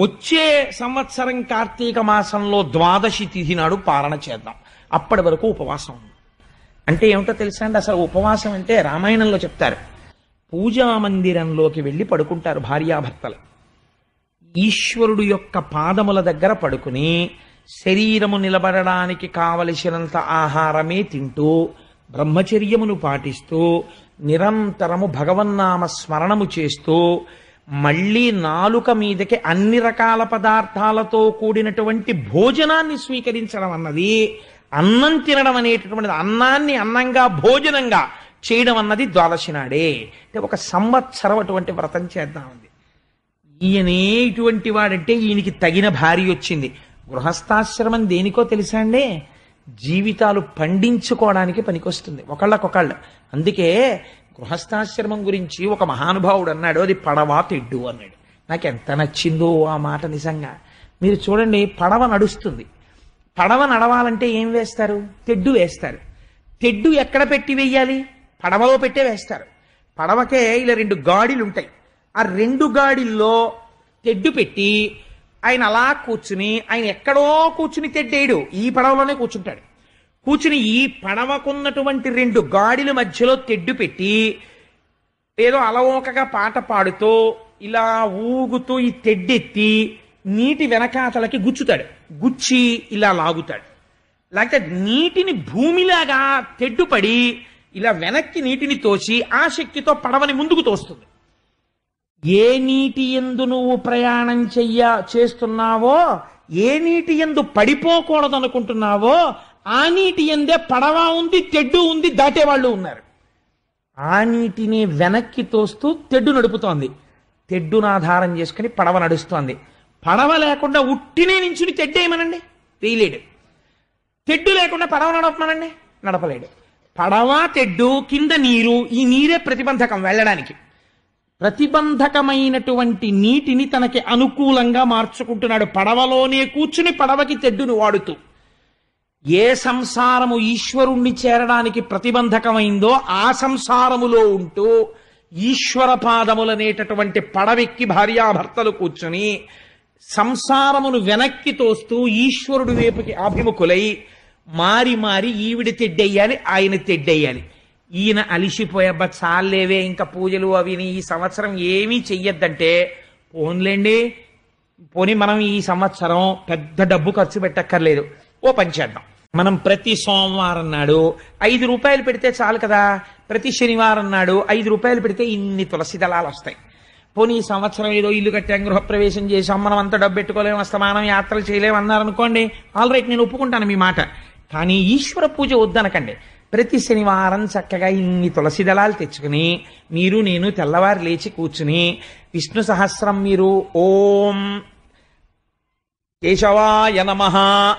వచ్చే సంవత్సరం కార్తీక మాసంలో ద్వాదశి తిథి నాడు పారణ చేద్దాం. అప్పటి వరకు ఉపవాసం ఉంది. అంటే ఏమిటో తెలుసా అండి, అసలు ఉపవాసం అంటే రామాయణంలో చెప్తారు. పూజా మందిరంలోకి వెళ్ళి పడుకుంటారు భార్యాభర్తలు. ఈశ్వరుడు యొక్క పాదముల దగ్గర పడుకుని శరీరము నిలబడడానికి కావలసినంత ఆహారమే తింటూ బ్రహ్మచర్యమును పాటిస్తూ నిరంతరము భగవన్నామ స్మరణము చేస్తూ మళ్ళీ నాలుక మీదకి అన్ని రకాల పదార్థాలతో కూడినటువంటి భోజనాన్ని స్వీకరించడం అన్నది, అన్నం తినడం అనేటటువంటిది, అన్నాన్ని అన్నంగా భోజనంగా చేయడం అన్నది ద్వాదశి నాడే. అంటే 1 సంవత్సరం అటువంటి వ్రతం చేద్దామంది. ఈయనే ఇటువంటి వాడంటే ఈయనకి తగిన భార్య వచ్చింది. గృహస్థాశ్రమం దేనికో తెలుసా అండి? జీవితాలు పండించుకోవడానికి పనికొస్తుంది. ఒకళ్ళకొకళ్ళు అందుకే గృహస్థాశ్రమం గురించి ఒక మహానుభావుడు అన్నాడు, అది పడవ తెడ్డు అన్నాడు. నాకు ఎంత నచ్చిందో ఆ మాట నిజంగా. మీరు చూడండి, పడవ నడుస్తుంది. పడవ నడవాలంటే ఏం వేస్తారు? తెడ్డు వేస్తారు. తెడ్డు ఎక్కడ పెట్టి వెయ్యాలి? పడవలో పెట్టే వేస్తారు. పడవకే ఇలా 2 గాడిలు ఉంటాయి. ఆ 2 గాడిల్లో తెడ్డు పెట్టి ఆయన అలా కూర్చుని, ఆయన ఎక్కడో కూర్చుని తెడ్డేయడు, ఈ పడవలోనే కూర్చుంటాడు. కూర్చుని ఈ పడవకున్నటువంటి 2 గాడిల మధ్యలో తెడ్డు పెట్టి ఏదో అలవోకగా పాట పాడుతూ ఇలా ఊగుతూ ఈ తెడ్డెత్తి నీటి వెనకాతలకి గుచ్చుతాడు. గుచ్చి ఇలా లాగుతాడు. లేకపోతే నీటిని భూమిలాగా తెడ్డుపడి ఇలా వెనక్కి నీటిని తోసి ఆ శక్తితో పడవని ముందుకు తోస్తుంది. ఏ నీటి యందు నువ్వు ప్రయాణం చేస్తున్నావో, ఏ నీటి యందు పడిపోకూడదు అనుకుంటున్నావో, ఆ నీటి యందే పడవ ఉంది, తెడ్డు ఉంది, దాటేవాళ్ళు ఉన్నారు. ఆ నీటిని వెనక్కి తోస్తూ తెడ్డు నడుపుతోంది. తెడ్డును ఆధారం చేసుకుని పడవ నడుస్తోంది. పడవ లేకుండా ఉట్టినే నించుని తెడ్డేయమనండి, వేయలేడు. తెడ్డు లేకుండా పడవ నడపమనండి, నడపలేడు. పడవ తెడ్డు కింద నీరు, ఈ నీరే ప్రతిబంధకం వెళ్ళడానికి. ప్రతిబంధకమైనటువంటి నీటిని తనకి అనుకూలంగా మార్చుకుంటున్నాడు, పడవలోనే కూర్చుని పడవకి తెడ్డును వాడుతూ. ఏ సంసారము ఈశ్వరుణ్ణి చేరడానికి ప్రతిబంధకమైందో ఆ సంసారములో ఉంటూ ఈశ్వర పాదములనేటటువంటి పడవెక్కి భార్యాభర్తలు కూర్చుని సంసారమును వెనక్కి తోస్తూ ఈశ్వరుడి వైపుకి అభిముఖులై మారి మారి ఈవిడ తెడ్డెయ్యాలి, ఆయన తెడ్డెయ్యాలి. ఈయన అలిసిపోయబ్బా చాలేవే ఇంకా పూజలు అవిని ఈ సంవత్సరం ఏమీ చెయ్యొద్దంటే, పోనీ మనం ఈ సంవత్సరం పెద్ద డబ్బు ఖర్చు పెట్టక్కర్లేదు, ఓ పని చేద్దాం. మనం ప్రతి సోమవారం నాడు 5 రూపాయలు పెడితే చాలు కదా, ప్రతి శనివారం నాడు 5 రూపాయలు పెడితే ఇన్ని తులసి దళాలు వస్తాయి. పోనీ ఈ సంవత్సరం ఏదో ఇల్లు కట్టాం, గృహప్రవేశం చేసాం, మనం అంత డబ్బు పెట్టుకోలేము, అస్తమానం యాత్రలు చేయలేము అన్నారనుకోండి, ఆల్ రైట్, నేను ఒప్పుకుంటాను మీ మాట. కానీ ఈశ్వర పూజ వద్దనకండి. ప్రతి శనివారం చక్కగా ఇన్ని తులసి దళాలు తెచ్చుకుని మీరు నేను తెల్లవారు లేచి కూర్చుని విష్ణు సహస్రం మీరు ఓం కేశవాయ నమః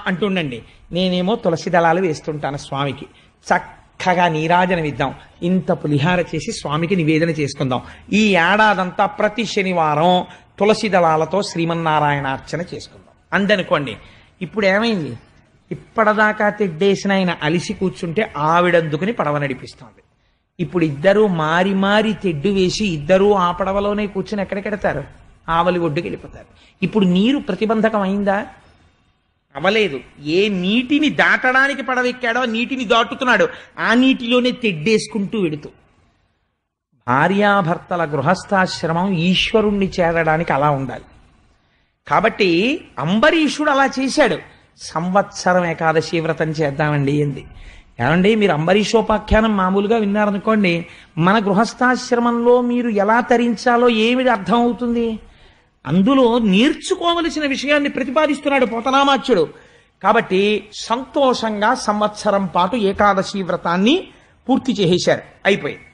అంటుండండి. నేనేమో తులసి దళాలు వేస్తుంటాను స్వామికి. చక్కగా నీరాజనం ఇద్దాం, ఇంత పులిహార చేసి స్వామికి నివేదన చేసుకుందాం. ఈ ఏడాదంతా ప్రతి శనివారం తులసి దళాలతో శ్రీమన్నారాయణార్చన చేసుకుందాం అందనుకోండి. ఇప్పుడు ఏమైంది? ఇప్పటిదాకా తెడ్డేసిన ఆయన అలిసి కూర్చుంటే ఆవిడందుకుని పడవ నడిపిస్తోంది. ఇప్పుడు ఇద్దరూ మారి మారి తెడ్డు వేసి ఇద్దరూ ఆ పడవలోనే కూర్చుని ఎక్కడికెడతారు? ఆవలి ఒడ్డుకి వెళ్ళిపోతారు. ఇప్పుడు నీరు ప్రతిబంధకం అయిందా? అవలేదు. ఏ నీటిని దాటడానికి పడవెక్కాడో నీటిని దాటుతున్నాడు, ఆ నీటిలోనే తెడ్డేసుకుంటూ వెడుతూ. భార్యాభర్తల గృహస్థాశ్రమం ఈశ్వరుణ్ణి చేరడానికి అలా ఉండాలి. కాబట్టి అంబరీషుడు అలా చేశాడు. సంవత్సరం ఏకాదశి వ్రతం చేద్దామండి అంది. ఏమండి, మీరు అంబరీషోపాఖ్యానం మామూలుగా విన్నారనుకోండి, మన గృహస్థాశ్రమంలో మీరు ఎలా తరించాలో ఏమిటి అర్థం అవుతుంది? అందులో నేర్చుకోవలసిన విషయాన్ని ప్రతిపాదిస్తున్నాడు పోతనామాచ్యుడు. కాబట్టి సంతోషంగా సంవత్సరం పాటు ఏకాదశి వ్రతాన్ని పూర్తి చేసేశారు. అయిపోయింది.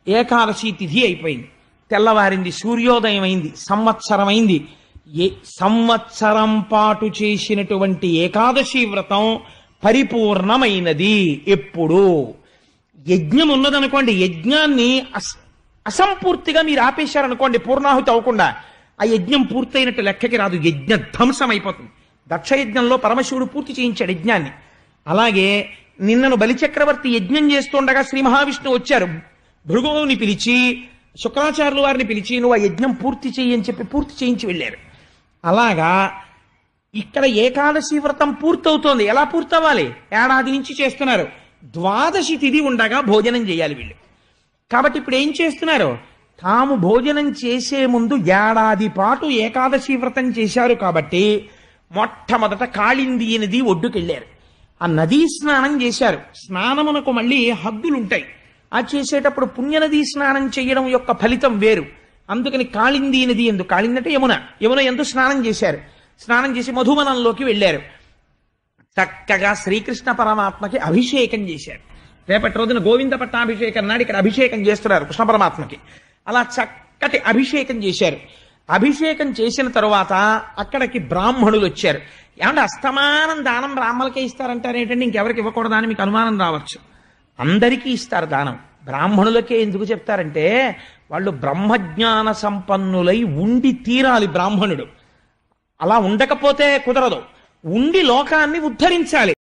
ఏకాదశి తిథి అయిపోయింది, తెల్లవారింది, సూర్యోదయం అయింది, సంవత్సరం అయింది. సంవత్సరం పాటు చేసినటువంటి ఏకాదశి వ్రతం పరిపూర్ణమైనది. ఎప్పుడు యజ్ఞం ఉన్నదనుకోండి, యజ్ఞాన్ని అసంపూర్తిగా మీరు ఆపేశారనుకోండి, పూర్ణాహుతి అవ్వకుండా, ఆ యజ్ఞం పూర్తయినట్టు లెక్కకి రాదు, యజ్ఞ ధ్వంసం అయిపోతుంది. దక్షయజ్ఞంలో పరమశివుడు పూర్తి చేయించాడు యజ్ఞాన్ని. అలాగే నిన్నను బలిచక్రవర్తి యజ్ఞం చేస్తుండగా శ్రీ మహావిష్ణువు వచ్చారు, భృగువుని పిలిచి శుక్రాచార్యుల వారిని పిలిచి నువ్వు ఆ యజ్ఞం పూర్తి చేయని చెప్పి పూర్తి చేయించి వెళ్ళారు. అలాగా ఇక్కడ ఏకాదశి వ్రతం పూర్తవుతోంది. ఎలా పూర్తవ్వాలి? ఏడాది నుంచి చేస్తున్నారు. ద్వాదశి తిథి ఉండగా భోజనం చేయాలి వీళ్ళు. కాబట్టి ఇప్పుడు ఏం చేస్తున్నారు? తాము భోజనం చేసే ముందు ఏడాది పాటు ఏకాదశి వ్రతం చేశారు కాబట్టి మొట్టమొదట కాళింది నది ఒడ్డుకెళ్ళారు. ఆ నదీ స్నానం చేశారు. స్నానమునకు మళ్ళీ హద్దులుంటాయి. ఆ చేసేటప్పుడు పుణ్యనదీ స్నానం చేయడం యొక్క ఫలితం వేరు. అందుకని కాళింది నది ఎందు, కాళింది అంటే యమున ఎందు స్నానం చేశారు. స్నానం చేసి మధువనంలోకి వెళ్ళారు. చక్కగా శ్రీకృష్ణ పరమాత్మకి అభిషేకం చేశారు. రేపటి రోజున గోవింద పట్టాభిషేకం నాడు ఇక్కడ అభిషేకం చేస్తున్నారు కృష్ణ పరమాత్మకి. అలా చక్కటి అభిషేకం చేశారు. అభిషేకం చేసిన తరువాత అక్కడికి బ్రాహ్మణులు వచ్చారు. ఏమంటే అస్తమానం దానం బ్రాహ్మణులకే ఇస్తారంటారు ఏంటంటే ఇంకెవరికి ఇవ్వకూడదా అని మీకు అనుమానం రావచ్చు. అందరికీ ఇస్తారు దానం. బ్రాహ్మణులకే ఎందుకు చెప్తారంటే వాళ్ళు బ్రహ్మజ్ఞాన సంపన్నులై ఉండి తీరాలి బ్రాహ్మణుడు. అలా ఉండకపోతే కుదరదు. ఉండి లోకాన్ని ఉద్ధరించాలి.